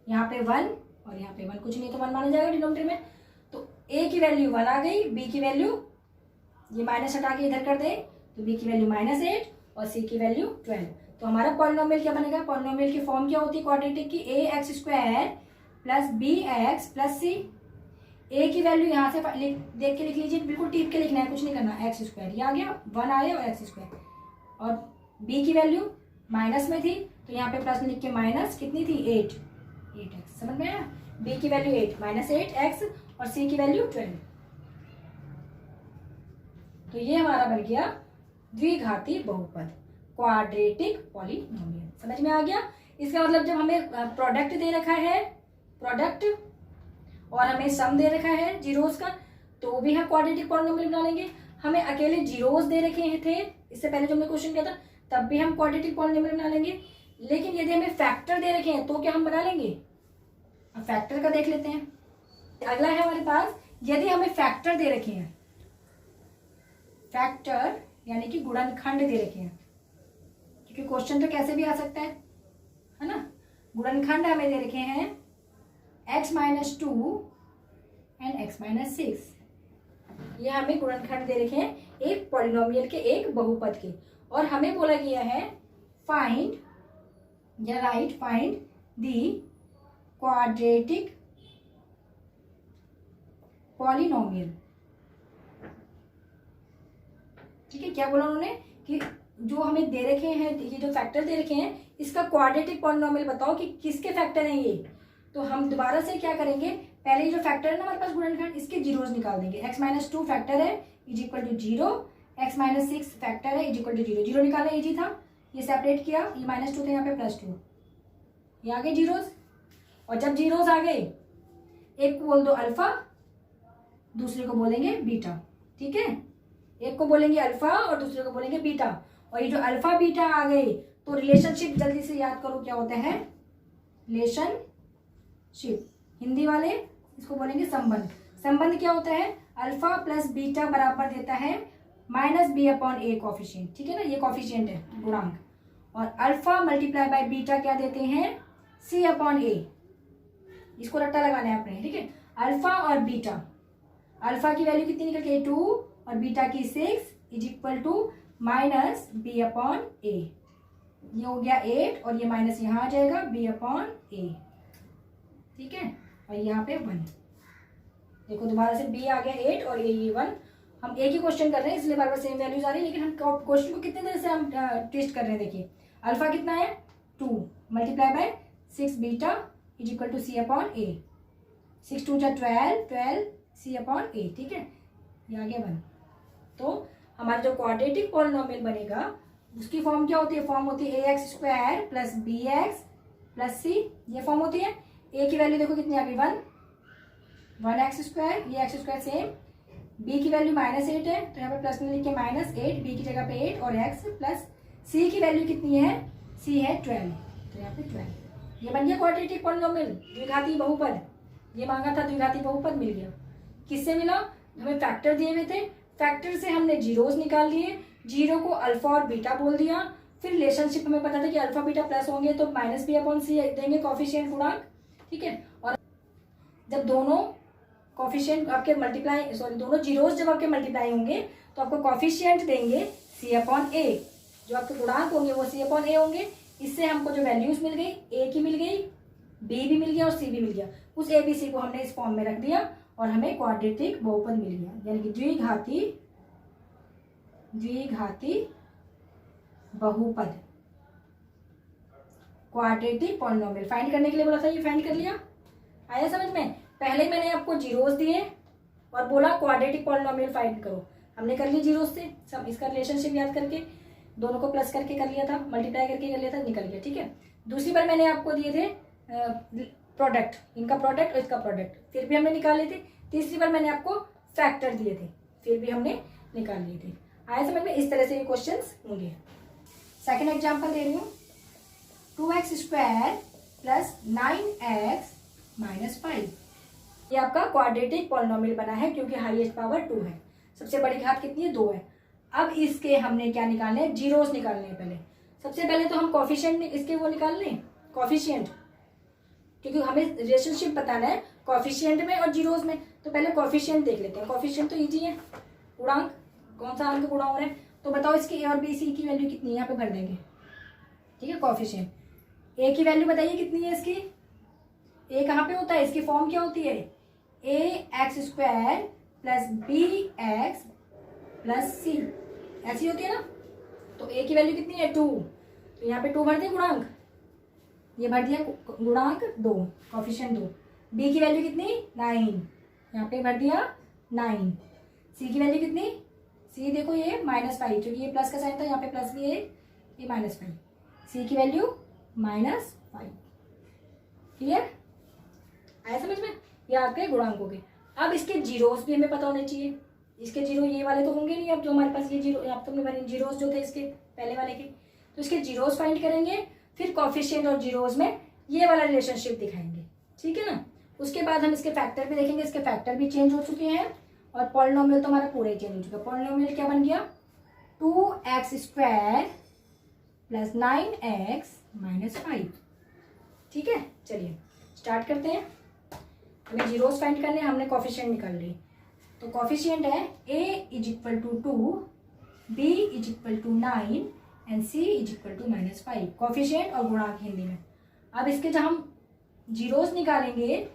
यहाँ पे 1 और यहाँ पे 1 कुछ नहीं तो 1 माना जाएगा डिनोमिनेटर में। तो a की वैल्यू 1 आ गई, b की वैल्यू, ये माइनस हटा के इधर कर दे तो b की वैल्यू -8 और c की वैल्यू 12। तो हमारा पॉलिनोमियल क्या बनेगा, पॉलिनोमियल की फॉर्म क्या होती है क्वाड्रेटिक की, ax² plus bx plus c। a की वैल्यू यहाँ से देख के लिख लीजिए, बिल्कुल टीप के लिखना है, कुछ नहीं करना, x², ये आ गया 1 आया और x²। और b की वैल्यू माइनस में थी तो यहाँ पे प्लस में लिख के माइनस कितनी थी 8x, समझ में आया। b की वैल्यू 8 -8x और c की वैल्यू 12। तो ये हमारा बन गया द्विघाती बहुपद, क्वाड्रेटिक पॉलिनोमियल। समझ में आ गया। इसका मतलब जब हमें प्रोडक्ट दे रखा है, प्रोडक्ट, और हमें सम दे रखा है जीरोस का, तो भी हम क्वाड्रेटिक पॉलिनोमियल बना लेंगे। हमें अकेले जीरोस दे रखे थे इससे पहले जो हमने क्वेश्चन किया था, तब भी हम क्वाड्रेटिक पॉलिनोमियल बना लेंगे। लेकिन यदि हमें फैक्टर दे रखे हैं तो क्या हम बना लेंगे। अब फैक्टर का देख लेते हैं। अगला है हमारे पास, यदि हमें फैक्टर दे रखे हैं, फैक्टर यानी कि गुणनखंड दे रखे हैं, क्योंकि क्वेश्चन तो कैसे भी आ सकता है ना। गुणनखंड हमें दे रखे हैं x-2 एंड x-6, ये हमें गुणनखंड दे रखे हैं एक पॉलिनोमियल के, एक बहुपद के। और हमें बोला गया है फाइंड द क्वाड्रेटिक पॉलिनोमियल। ठीक है, क्या बोला उन्होंने कि जो हमें दे रखे हैं, ये जो फैक्टर दे रखे हैं, इसका क्वाड्रेटिक पॉलिनोमियल बताओ कि किसके फैक्टर हैं ये। तो हम दोबारा से क्या करेंगे, पहले जो फैक्टर है ना हमारे पास गुणनखंड, इसके जीरोस निकाल देंगे। x-2 फैक्टर है is equal to 0, x-6 factor है इज इक्वल टू 0। जीरो निकालना इजी था, ये सेपरेट किया, ये -2 थे, यहाँ पे +2, ये आ गए जीरोस। और जब जीरोस आ गए, एक को बोल दो अल्फा, दूसरे को बोलेंगे बीटा, ठीक है। एक को बोलेंगे अल्फा और दूसरे को बोलेंगे बीटा। और ये जो अल्फा बीटा आ गए, तो रिलेशनशिप जल्दी से याद करो क्या होता है, रिलेशनशिप। हिंदी वाले इसको बोलेंगे संबंध। संबंध क्या होता है, अल्फा प्लस बीटा बराबर देता है -b/a कॉफिशिएंट, ठीक है ना, ये कॉफिशिएंट है गुणांक। और अल्फा मल्टीप्लाई बाय बीटा क्या देते हैं, c/a। इसको रट्टा लगाना है आपने, ठीक है। अल्फा और बीटा, अल्फा की वैल्यू कितनी निकल गई 2 और बीटा की 6 इज इक्वल टू -b/a। ये हो गया 8 और ये माइनस यहाँ आ जाएगा b/a, ठीक है। और यहाँ पे 1, देखो दोबारा से b आ गया 8 और ये 1। हम एक ही क्वेश्चन कर रहे हैं इसलिए बार बार सेम वैल्यूज आ रही है, लेकिन हम क्वेश्चन को कितने देर से हम ट्विस्ट कर रहे हैं। देखिए अल्फा कितना है 2 multiply by 6 beta is equal to c/a। 6 2 जा 12 c/a, ठीक है। ये आ गया 1। तो हमारा जो क्वाड्रेटिक पॉलिनोमियल बनेगा उसकी फॉर्म क्या होती है, फॉर्म होती है ax² + bx + c, ये फॉर्म होती है। a की वैल्यू देखो कितनी आ गई 1x², ये x² सेम। b की वैल्यू -8 है, तो यहाँ पे प्लस में लिखे -8, b की जगह पे 8 और x प्लस c की वैल्यू कितनी है, c है 12, तो यहाँ पे 12। ये बन गया क्वाड्रेटिक पॉलिनोमियल, द्विघाती बहुपद। ये मांगा था द्विघाती बहुपद, मिल गया। किससे मिला, हमें फैक्टर दिए हुए थे, फैक्टर से हमने जीरोस निकाल लिए, जीरो को अल्फा और बीटा बोल दिया। फिर रिलेशनशिप हमें पता था कि अल्फा बीटा प्लस होंगे तो -b/c देंगे कॉफिशिएंट गुणांक, ठीक है। और जब दोनों कॉफिशिएंट आपके दोनों जीरोस जब आपके मल्टीप्लाई होंगे तो आपको कॉफिशिएंट देंगे c/a। जो आपके गुणांक होंगे वो c/a होंगे। इससे हमको जो वैल्यूज मिल गई, a की मिल गई, b भी मिल गया और c भी मिल गया। उस abc को हमने इस फॉर्म में रख दिया और हमें क्वाड्रेटिक बहुपद मिल गया, यानी कि द्विघाती बहुपद, क्वाड्रेटिक पॉलिनोमियल। फाइंड करने के लिए बोला था, ये फाइंड कर लिया। आया समझ में। पहले मैंने आपको जीरोस दिए और बोला क्वाड्रेटिक पॉलिनोमियल फाइंड करो, हमने कर लिया जीरोस से। सब इसका रिलेशनशिप याद करके दोनों को प्लस करके कर लिया था, मल्टीप्लाई करके कर लिया था, निकल गया, ठीक है। दूसरी बार मैंने आपको दिए थे प्रोडक्ट, इनका प्रोडक्ट और इसका प्रोडक्ट, फिर भी हमने निकाल लिए थे। तीसरी बार मैंने आपको फैक्टर दिए थे, फिर भी हमने निकाल लिए थे। आया समझ में। इस तरह से ये क्वेश्चंस होंगे। सेकंड एग्जांपल दे रही हूँ, 2x² + 9x - 5। ये आपका क्वाड्रेटिक पॉलिनोमियल बना है क्योंकि हाईएस्ट पावर 2 है, सबसे बड़ी घात कितनी है 2 है। अब इसके हमने क्या निकालने हैं, जीरोस निकालने हैं। पहले सबसे पहले तो हम कॉफिशिएंट इसके वो निकाल लें, कॉफिशिएंट, क्योंकि हमें रिलेशनशिप बताना है कॉफिशिएंट में और जीरोस में। तो पहले कॉफिशिएंट देख लेते हैं। कॉफिशिएंट तो इजी है, गुणांक, कौन सा अंक गुणा हो रहा है। तो बताओ इसकी ए और बी सी की वैल्यू कितनी है, यहाँ पे भर देंगे, ठीक है। कॉफिशिएंट ए की वैल्यू बताइए कितनी है इसकी, ए कहाँ पे होता है, इसकी फॉर्म क्या होती है, ax² + bx + c, ऐसी होती है ना। तो a की वैल्यू कितनी है 2, तो यहाँ पे 2 भर दिया गुणांक, ये भर दिया गुणांक 2, कॉफिशिएंट 2। b की वैल्यू कितनी 9, यहाँ पे भर दिया 9। c की वैल्यू कितनी, c देखो ये -5, क्योंकि ये प्लस का साइन था, यहाँ पे प्लस भी है, ये -5। c की वैल्यू -5, क्लियर, आया समझ में। ये आपके गुणांक हो गए। अब इसके जीरोस भी हमें पता होने चाहिए। इसके जीरो ये वाले तो होंगे नहीं, अब जो हमारे पास ये जीरो, अब तो हमने जीरोस जो थे इसके पहले वाले के, तो इसके जीरोस फाइंड करेंगे। फिर कॉफिशिएंट और जीरोस में ये वाला रिलेशनशिप दिखाएंगे, ठीक है ना। उसके बाद हम इसके फैक्टर भी देखेंगे। इसके फैक्टर भी चेंज हो चुके हैं और पॉलिनोमियल तो हमारा पूरा ही चेंज हो चुका है। पॉलिनोमियल क्या बन गया, 2x² + 9x - 5, ठीक है। चलिए स्टार्ट करते हैं। हमें जीरोस फाइंड करने हैं, हमने कॉफिशिएंट निकाल लिए। तो कॉफिशिएंट है a = 2, b = 9 and c = -5, coefficient और गुणांक हिंदी में। अब इसके जब हम जीरोस निकालेंगे,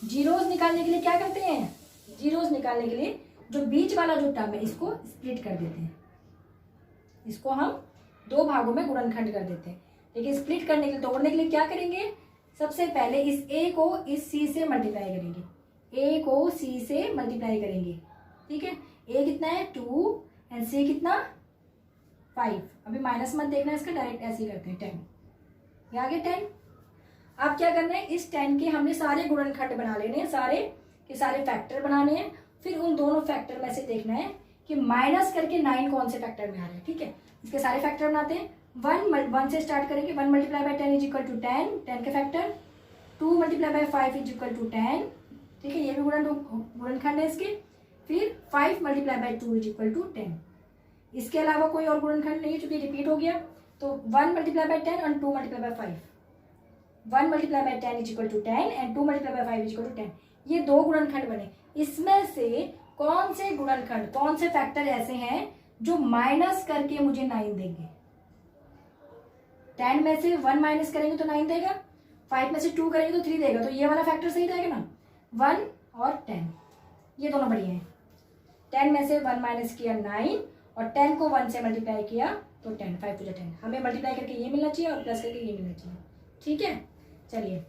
जीरोस निकालने के लिए क्या करते हैं, जीरोस निकालने के लिए जो बीच वाला जो टर्म है इसको स्प्लिट कर देते हैं, इसको हम 2 भागों में गुणनखंड कर देते हैं। लेकिन स्प्लिट करने के लिए, तोड़ने के लिए क्या करेंगे, सबसे पहले इस a को इस c से मल्टीप्लाई करेंगे, a को c से मल्टीप्लाई करेंगे, ठीक है। a कितना है 2 एंड c कितना 5। अभी माइनस मत देखना इसका, डायरेक्ट ऐसे ही करते हैं 10, ये आ गया 10। अब क्या करना है, इस 10 के हमने सारे गुणनखंड बना लेने हैं, सारे के सारे फैक्टर बनाने हैं। फिर उन दोनों फैक्टर में से देखना है कि माइनस करके 9 कौन से फैक्टर में आ रहे हैं, ठीक है। इसके सारे फैक्टर बनाते हैं। 1 से स्टार्ट करेंगे, 1 multiply by 10 is equal to 10, 10 के factor. 2 multiply by 5 is equal to 10, ठीक है, ये भी गुणनखंड है इसके। फिर 5 multiply by 2 is equal to 10। इसके अलावा कोई और गुणनखंड नहीं है चूंकि रिपीट हो गया। तो 1 मल्टीप्लाई बाय 10 और 2 multiply by 5, 1 multiply by 10 is equal to 10 and 2 multiply by 5 is equal to 10। ये दो गुणनखंड बने। इसमें से कौन से गुणनखंड, कौन से फैक्टर ऐसे हैं जो माइनस करके मुझे 9 देंगे। 10 में से 1 माइनस करेंगे तो 9 देगा, 5 में से 2 करेंगे तो 3 देगा। तो ये वाला फैक्टर सही रहेगा ना, 1 और 10, ये दोनों बढ़िया हैं। 10 में से 1 माइनस किया 9 और 10 को 1 से मल्टीप्लाई किया तो 10, 5 टू 10। हमें मल्टीप्लाई करके ये मिलना चाहिए और प्लस करके ये मिलना चाहिए, ठीक है। चलिए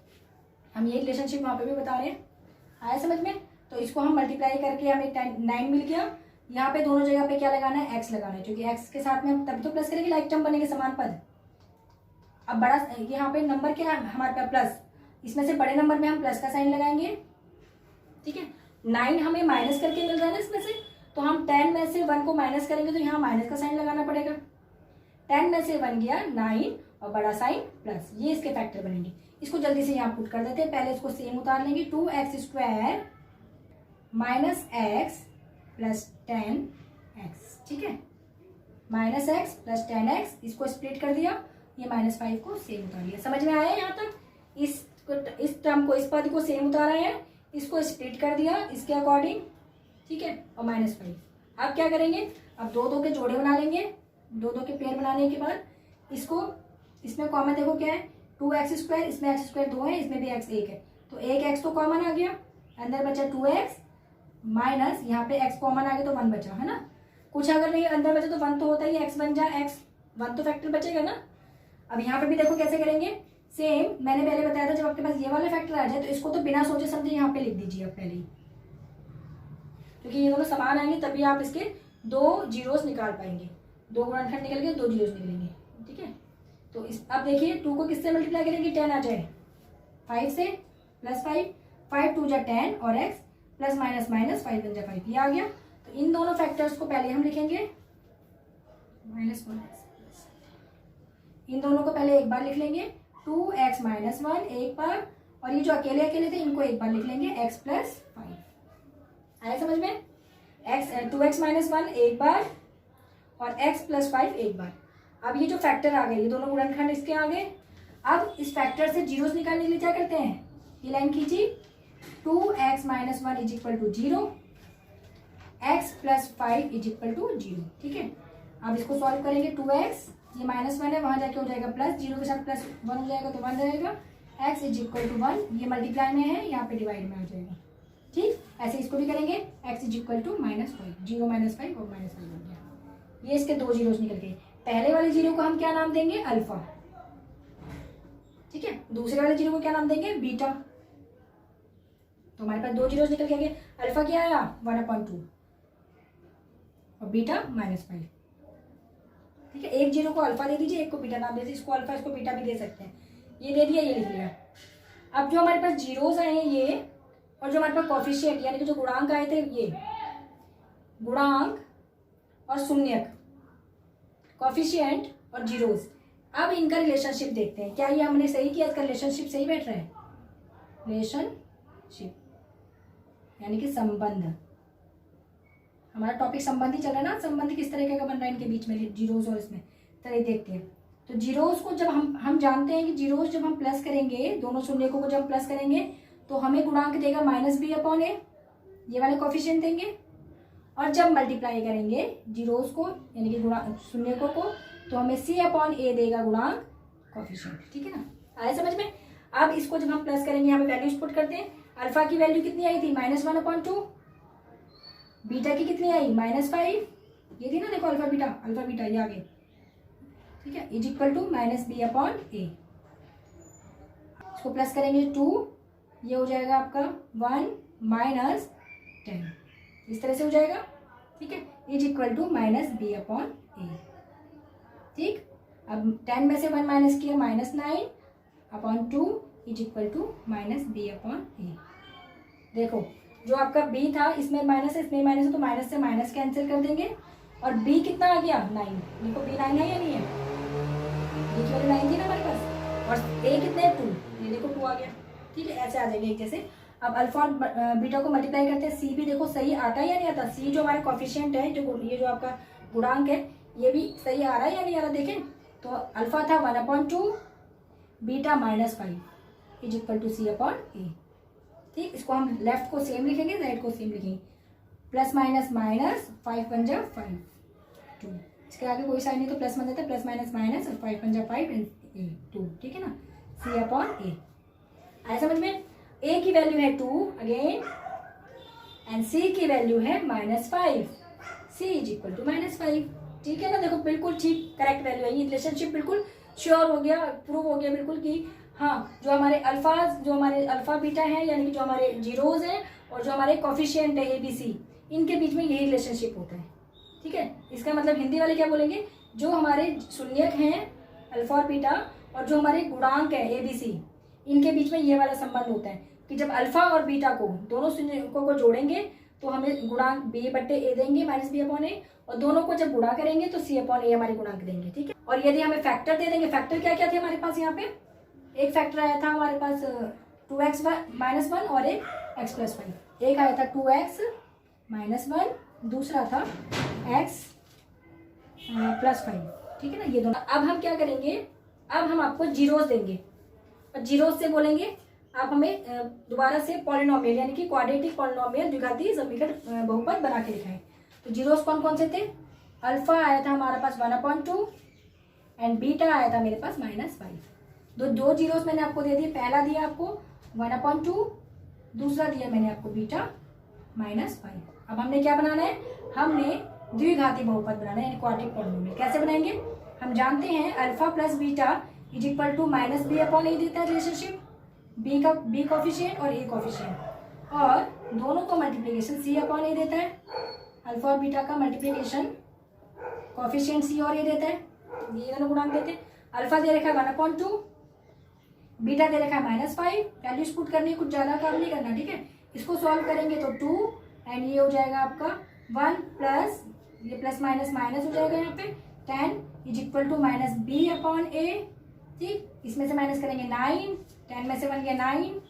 हम ये रिलेशनशिप वहाँ पे भी बता रहे हैं, आया समझ में। तो इसको हम मल्टीप्लाई करके हमें 9 मिल गया। यहाँ पे दोनों जगह पे क्या लगाना है, x लगाना है, क्योंकि x के साथ में हम तभी तो प्लस करेंगे, लाइक टर्म बनेंगे, समान पद। अब बड़ा यहाँ पे नंबर क्या है हमारे पास प्लस, इसमें से बड़े नंबर में हम प्लस का साइन लगाएंगे, ठीक है। 9 हमें माइनस करके मिल रहा है ना इसमें से, तो हम 10 में से 1 को माइनस करेंगे तो यहाँ माइनस का साइन लगाना पड़ेगा। 10 में से 1 गया 9 और बड़ा साइन प्लस, ये इसके फैक्टर बनेंगे। इसको जल्दी से यहाँ पुट कर देते हैं। पहले इसको सेम उतार लेंगे, 2x² minus x plus 10x, ठीक है, माइनस एक्स प्लस 10x, इसको स्प्लिट कर दिया, ये -5 को सेम उतार लिया। समझ में आया यहाँ तक। इस टर्म को, इस पद को सेम उतारा है, इसको स्प्लिट कर दिया इसके अकॉर्डिंग, ठीक है, और -5। अब क्या करेंगे, अब दो के जोड़े बना लेंगे। दो के पेयर बनाने के बाद इसको, इसमें कॉमन देखो क्या है, 2x², इसमें x² 2 है, इसमें भी x 1 है, तो एक x तो कॉमन आ गया, अंदर बचा 2x माइनस, यहाँ पे x कॉमन आ गया तो 1 बचा, है ना। कुछ अगर नहीं अंदर बचा तो 1 तो होता ही, x बन जा, x 1 तो फैक्टर बचेगा ना। अब यहाँ पे भी देखो कैसे करेंगे, सेम मैंने पहले बताया था, जब आपके पास ये वाला फैक्टर आ जाए तो इसको तो बिना सोचे समझे यहाँ पे लिख दीजिए आप पहले ही, क्योंकि ये दोनों समान आएंगे तभी आप इसके 2 जीरोस निकाल पाएंगे। 2 गुणनखंड निकल गए, 2 जीरोस निकलेंगे, ठीक है। तो इस अब देखिए 2 को किससे मल्टीप्लाई करेंगे, 10 आ जाए 5 से, प्लस 5 2 जा 10 और x प्लस माइनस माइनस 5 बन जा 5, ये आ गया। तो इन दोनों फैक्टर्स को पहले हम लिखेंगे -1, इन दोनों को पहले एक बार लिख लेंगे, 2x माइनस 1 एक बार, और ये जो अकेले अकेले थे इनको एक बार लिख लेंगे, x प्लस 5। आया समझ में, 2x माइनस 1 एक बार और x प्लस 5 एक बार। अब ये जो फैक्टर आ गए, ये दोनों गुणनखंड इसके आ गए। अब इस फैक्टर से जीरोस निकालने के लिए क्या करते हैं, ये लाइन खींची, 2x minus 1 is equal to 0, x plus 5 is equal to 0, ठीक है। अब इसको सॉल्व करेंगे, 2x ये -1 है, वहां जाके हो जाएगा प्लस, 0 के साथ प्लस 1 हो जाएगा तो 1 रहेगा, x इज इक्वल टू 1, ये मल्टीप्लाई में है, यहाँ पे डिवाइड में आ जाएगा, ठीक। ऐसे इसको भी करेंगे, x इज इक्वल टू -5, 0 -5 और -5 बन गया। ये इसके 2 जीरोस निकल गए। पहले वाले जीरो को हम क्या नाम देंगे, अल्फा, ठीक है। दूसरे वाले जीरो को क्या नाम देंगे, बीटा। तो हमारे पास 2 जीरोस निकल गए। अल्फा क्या आया 1/2 और बीटा -5, ठीक है। एक जीरो को अल्फा दे दीजिए, एक को बीटा नाम दे दीजिए, इसको अल्फा इसको बीटा भी दे सकते हैं। ये दे दिया, ये लिख लिया। अब जो हमारे पास जीरोस आए हैं ये, और जो हमारे पास कॉफिशिएंट यानी कि जो गुणांक आए थे, ये गुणांक और शून्यक, कॉफिशिएंट और जीरोस, अब इनका रिलेशनशिप देखते हैं। क्या ये हमने सही किया, इसका रिलेशनशिप सही बैठ रहा है, रिलेशनशिप यानी कि संबंध। हमारा टॉपिक संबंध ही चल रहा है ना, संबंध किस तरीके का बन रहा है इनके बीच में, जीरोस और इसमें, तरह देखते हैं। तो जीरोस को जब हम जानते हैं कि जीरोस जब हम प्लस करेंगे, दोनों शून्यकों को जब प्लस करेंगे तो हमें गुणांक देगा -b/a, ये वाले कॉफिशिएंट देंगे। और जब मल्टीप्लाई करेंगे जीरोस को यानी कि शून्यकों को, तो हमें c/a देगा गुणांक कॉफिशिएंट, ठीक है ना। आया समझ में। अब इसको जब हम प्लस करेंगे, यहाँ पे वैल्यूज पुट करते हैं। अल्फा की वैल्यू कितनी आई थी, -1/2, बीटा की कितनी आई -5, ये थी ना, देखो अल्फा बीटा ये आ गए, ठीक है, इज इक्वल टू -b/a। इसको इसको प्लस करेंगे 2, ये हो जाएगा आपका 1 माइनस 10, इस तरह से हो जाएगा, ठीक है, is equal to minus b upon a. ठीक, अब 10 में से 1 माइनस किया, minus 9 upon 2 is equal to minus b upon a. देखो जो आपका b था इसमें माइनस है, इसमें माइनस है, तो माइनस से माइनस कैंसिल कर देंगे और b कितना आ गया 9। देखो b 9 है या नहीं है, b की वैल्यू 9 थी ना हमारे पास, और a कितने 2, ये देखो 2 आ गया। ठीक है, ऐसे आ जाएगा एक जैसे। अब अल्फा और बीटा को मल्टीप्लाई करते हैं, c भी देखो सही आता है या नहीं आता, c जो हमारा कॉफिशिएंट है, जो ये जो आपका गुणांक है, ये भी सही आ रहा है या नहीं आ रहा। देखें तो अल्फा था 1/2, beta -5 is equal to c upon a. ठीक, इसको हम लेफ्ट को सेम लिखेंगे, राइट को सेम लिखेंगे, प्लस माइनस माइनस, 5 × 5 2, इसके आगे कोई साइन नहीं तो प्लस बन जाता है, प्लस माइनस माइनस और 5 × 5 एंड 2, ठीक है ना, c अपॉन ए। आया समझ में। a की वैल्यू है 2 अगेन एंड c की वैल्यू है -5, c इज इक्वल टू -5। ठीक है ना, देखो बिल्कुल ठीक करेक्ट वैल्यू है, ये रिलेशनशिप बिल्कुल श्योर हो गया, प्रूव हो गया बिल्कुल कि हाँ जो हमारे अल्फा बीटा है, यानी कि जो हमारे जीरोज हैं और जो हमारे कॉफिशिएंट है ABC, इनके बीच में यही रिलेशनशिप होता है। ठीक है, इसका मतलब हिंदी वाले क्या बोलेंगे, जो हमारे शून्यक हैं अल्फा और बीटा और जो हमारे गुणांक है ABC, इनके बीच में ये वाला संबंध होता है कि जब अल्फा और बीटा को दोनों शून्यकों को जोड़ेंगे तो हमें गुणांक b/a देंगे -b/a, और दोनों को जब गुणा करेंगे तो c/a हमारे गुणांक देंगे। ठीक है, और यदि हमें फैक्टर दे देंगे, फैक्टर क्या क्या थे हमारे पास, यहाँ पे एक फैक्टर आया था हमारे पास 2x -1 और एक x + 5, एक आया था 2x -1, दूसरा था x + 5। ठीक है ना, ये दोनों। अब हम क्या करेंगे, अब हम आपको जीरोस देंगे और जीरोस से बोलेंगे आप हमें दोबारा से पॉलिनोमियल यानी कि क्वाड्रेटिक पॉलिनोमियल द्विघातीय समीकरण बहुपद बना के दिखाएं। तो जीरोस कौन कौन से थे, अल्फा आया था हमारे पास 1/2 एंड बीटा आया था मेरे पास -5। दो जीरोस मैंने आपको दे दिए, पहला दिया आपको 1/2, दूसरा दिया मैंने आपको बीटा -5। अब हमने क्या बनाना है, हमने द्विघाती बहुपद बनाना है, यानी क्वाड्रेटिक पॉलिनोमियल। कैसे बनाएंगे, हम जानते हैं alpha plus beta is equal to -b/a देता है रिलेशनशिप, बी कॉफिशिएंट और ए कॉफिशिएंट, और दोनों को मल्टीप्लीकेशन c/a देता है, अल्फा और बीटा का मल्टीप्लीकेशन कॉफिशिएंट c और a देता है, ये दोनों गुणांक देते हैं। अल्फा दे रखा है 1/2, बीटा दे रखा है -5, वैल्यूज पुट करनी है, कुछ ज्यादा काम नहीं करना। ठीक है, इसको सॉल्व करेंगे तो 2 एंड ये हो जाएगा आपका 1 प्लस ये प्लस माइनस माइनस हो जाएगा यहाँ पे 10 इज इक्वल टू -b/a। ठीक, इसमें से माइनस करेंगे 9, 10 में से 1 गया 9,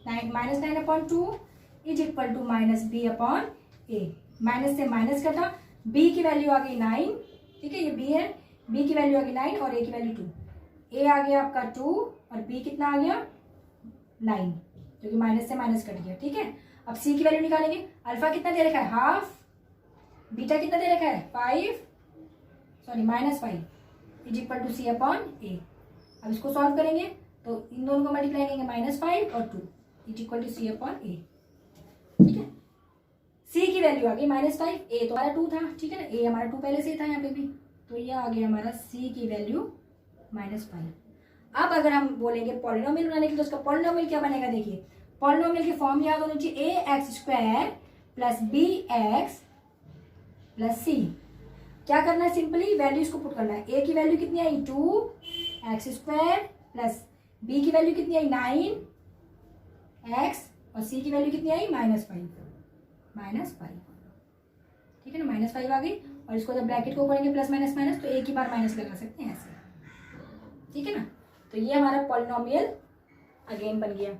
-9/2 is equal to -b/a। Minus से माइनस कटा, b की वैल्यू आ गई 9, ठीक है, ये b है, b की वैल्यू आ गई 9 और a की वैल्यू 2, a आ गया आपका 2 और b कितना आ गया 9, जो कि माइनस से माइनस कट गया। ठीक है, अब c की वैल्यू निकालेंगे, अल्फा कितना दे रखा है हाफ, बीटा कितना दे रखा है -5 इज इक्वल टू c/a। अब इसको सॉल्व करेंगे तो इन दोनों को मल्टीप्लाई करेंगे -5 और 2 इज इक्वल टू c/a। ठीक है, c की वैल्यू आ गई -5, a तो हमारा 2 था, ठीक है ना, a हमारा 2 पहले से ही था यहाँ पे भी, तो ये आ गया हमारा c की वैल्यू -5। अब अगर हम बोलेंगे पॉलिनोमियल बनाने के लिए तो उसका पॉलिनोमियल क्या बनेगा, देखिए पॉलिनोमियल की फॉर्म याद होनी चाहिए, ax² + bx + c। क्या करना है, सिंपली वैल्यूज को पुट करना है। a की वैल्यू कितनी आई 2x² प्लस b की वैल्यू कितनी आई 9x और c की वैल्यू कितनी आई -5। ठीक है ना, -5 आ गई, और इसको जब ब्रैकेट को करेंगे प्लस माइनस माइनस तो एक ही बार माइनस लगा सकते हैं ऐसे। ठीक है ना, तो ये हमारा पॉलिनोमियल अगेन बन गया।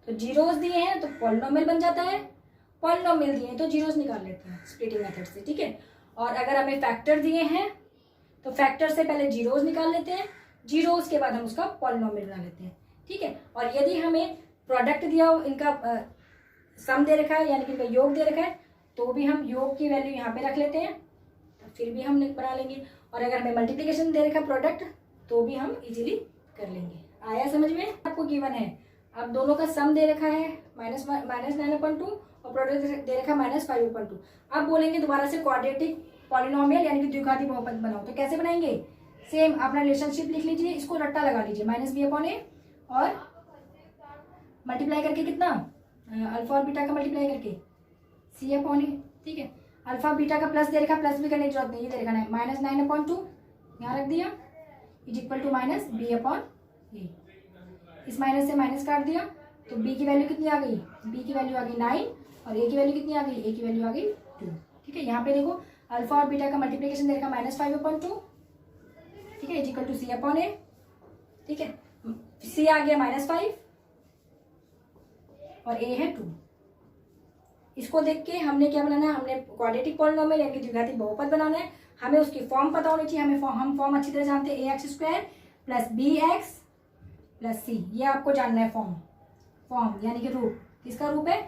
तो जीरोस दिए हैं तो पॉलिनोमियल बन जाता है, पॉलिनोमियल दिए हैं तो जीरोस निकाल लेते हैं स्प्लिटिंग मेथड से। ठीक है, और अगर हमें फैक्टर दिए हैं तो फैक्टर से पहले जीरोस निकाल लेते हैं, जीरोस के बाद हम उसका पॉलिनोमियल बना लेते हैं। ठीक है, और यदि हमें प्रोडक्ट दिया हो, इनका सम दे रखा है यानी कि इनका योग दे रखा है, तो भी हम योग की वैल्यू यहाँ पे रख लेते हैं, फिर भी हम बना लेंगे। और अगर हमें मल्टीप्लिकेशन दे रखा है प्रोडक्ट तो भी हम इजीली कर लेंगे। आया समझ में, आपको गिवन है, अब दोनों का सम दे रखा है -9/2 और प्रोडक्ट दे रखा है -5/2। अब बोलेंगे दोबारा से क्वाड्रेटिक पॉलिनोमियल यानी कि द्विघाती बहुपद बनाओ, तो कैसे बनाएंगे, सेम अपना रिलेशनशिप लिख लीजिए, इसको रट्टा लगा लीजिए, -b/a और मल्टीप्लाई करके कितना, अल्फा और बीटा का मल्टीप्लाई करके C/A, ठीक है। अल्फा बीटा का प्लस दे रखा, प्लस भी करने की जरूरत नहीं, ये दे रखा है -9/2 यहाँ रख दिया इज इक्वल टू -B/A। इस माइनस से माइनस काट दिया तो B की वैल्यू कितनी आ गई, B की वैल्यू आ गई 9 और A की वैल्यू कितनी आ गई, A की वैल्यू आ गई 2, ठीक है। यहाँ पे देखो अल्फा और बीटा का मल्टीप्लिकेशन दे रखा -5/2, ठीक है, इज इक्वल टू C/A, ठीक है। C आ गया -5 और A है 2। इसको देख के हमने क्या बनाना है, हमने क्वाड्रेटिक पॉलिनोमियल यानी कि द्विघाती बहुपद बनाना है। हमें उसकी फॉर्म पता होनी चाहिए, हम फॉर्म अच्छी तरह जानते हैं, ax² + bx + c, ये आपको जानना है फॉर्म यानी कि रूप, किसका रूप है,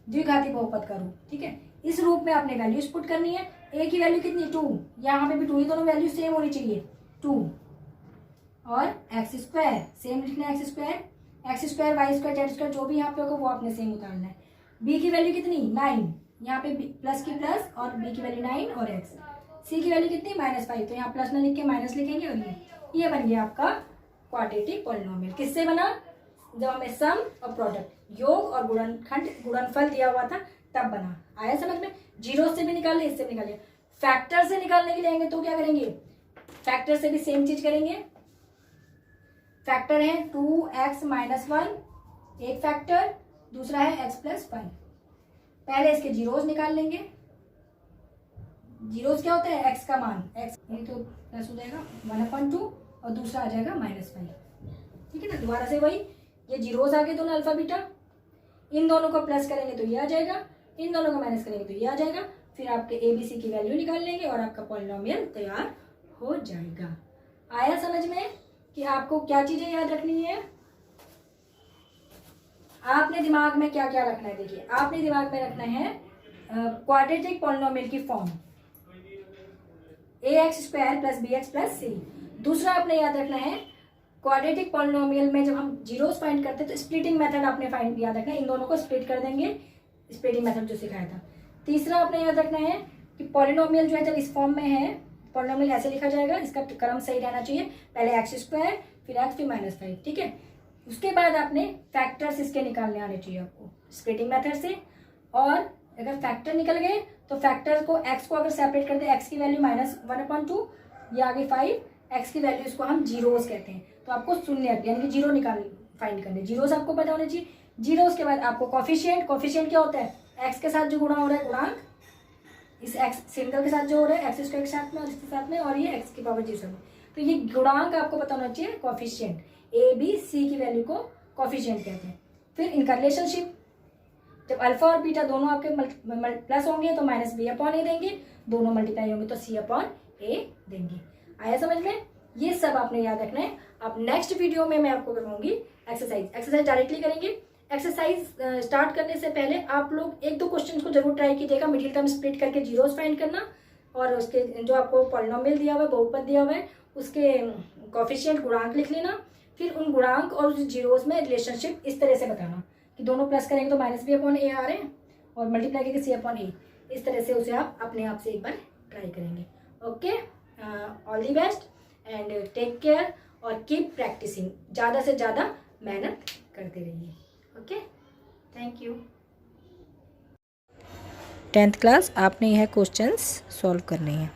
द्विघाती बहुपद का रूप, ठीक है। इस रूप में आपने वैल्यूज पुट करनी है। a की वैल्यू कितनी 2, यहाँ पे भी 2 ही, दोनों वैल्यू सेम होनी चाहिए 2 और x² सेम लिखना है, x² y² z² जो भी यहाँ पे होगा वो आपने सेम उतारना है। b की वैल्यू कितनी 9, यहाँ पे प्लस की प्लस और b की वैल्यू 9 और x। c की वैल्यू कितनी -5, तो यहाँ प्लस ना लिख के माइनस लिखेंगे और ये बन गया आपका क्वाड्रेटिक पॉलिनोमियल। किससे बना, जब हमें सम और प्रोडक्ट, योग और गुणनफल दिया हुआ था तब बना। आया समझ में। जीरो से भी निकाल ले, इससे भी निकाल लिया। फैक्टर से निकालने के लिए आएंगे तो क्या करेंगे, फैक्टर से भी सेम चीज करेंगे। फैक्टर है 2x - 1 एक फैक्टर, दूसरा है x + 5। पहले इसके जीरोस निकाल लेंगे। जीरोस क्या होता है, x का मान, x ये तो प्लस हो जाएगा 1/2 और दूसरा आ जाएगा -5, ठीक है ना। दोबारा से वही, ये जीरोस आ गए दोनों अल्फा बीटा, इन दोनों को प्लस करेंगे तो ये आ जाएगा, इन दोनों को माइनस करेंगे तो ये आ जाएगा। फिर आपके ABC की वैल्यू निकाल लेंगे और आपका पॉलिनोमियल तैयार हो जाएगा। आया समझ में कि आपको क्या चीजें याद रखनी है, आपने दिमाग में क्या क्या रखना है। देखिए आपने दिमाग में रखना है क्वाड्रेटिक पॉलिनोमियल की फॉर्म ax² + bx + c। दूसरा आपने याद रखना है क्वाड्रेटिक पॉलिनोमियल में जब हम जीरोस फाइंड करते हैं तो स्प्लिटिंग मेथड आपने फाइंड याद रखना है, इन दोनों को स्प्लिट कर देंगे, स्प्लिटिंग मेथड जो सिखाया था। तीसरा आपने याद रखना है कि पॉलिनोमियल जो है जब इस फॉर्म में है, पॉलिनोमियल ऐसे लिखा जाएगा, इसका क्रम सही रहना चाहिए, पहले x² फिर x फिर -5, ठीक है। उसके बाद आपने फैक्टर्स इसके निकालने आने चाहिए आपको स्प्लिटिंग मेथड से। और अगर फैक्टर निकल गए तो फैक्टर को x को अगर सेपरेट कर दे, x की वैल्यू -1/2, ये आगे 5, x की वैल्यू इसको हम जीरोस कहते हैं, तो आपको शून्य यानी कि जीरो फाइंड करने, जीरोस आपको पता होने चाहिए। जीरोस के बाद आपको कॉफिशिएंट क्या होता है, x के साथ जो गुणा हो रहा है गुणांक, इस x सिंगल के साथ जो हो रहा है x² के साथ में और इसके साथ में, और ये x की पावर 0, तो ये गुणांक आपको पता होना चाहिए। कॉफिशिएंट a b c की वैल्यू को कॉफिशिएंट कहते हैं। फिर इनका रिलेशनशिप, जब अल्फा और बीटा दोनों आपके प्लस होंगे तो -B/A देंगे, दोनों मल्टीप्लाई होंगे तो C/A देंगे। आया समझ में, ये सब आपने याद रखना है। अब नेक्स्ट वीडियो में मैं आपको करवाऊंगी एक्सरसाइज डायरेक्टली करेंगे। एक्सरसाइज स्टार्ट करने से पहले आप लोग 1-2 क्वेश्चन को जरूर ट्राई कीजिएगा, मिडिल टर्म स्प्लिट करके जीरोस फाइंड करना, और उसके जो आपको पॉलिनोमियल दिया हुआ है, बहुपद दिया हुआ है, उसके कॉफिशिएंट गुणांक लिख लेना। फिर उन गुणांक और उस जीरोस में रिलेशनशिप इस तरह से बताना कि दोनों प्लस करेंगे तो -B/A आ रहे हैं और मल्टीप्लाई करके C/A, इस तरह से उसे आप अपने आप से एक बार ट्राई करेंगे। Okay, all the best and take care और कीप प्रैक्टिसिंग, ज़्यादा से ज़्यादा मेहनत करते रहिए। Okay, thank you. 10th class आपने यह क्वेश्चंस सॉल्व करने हैं।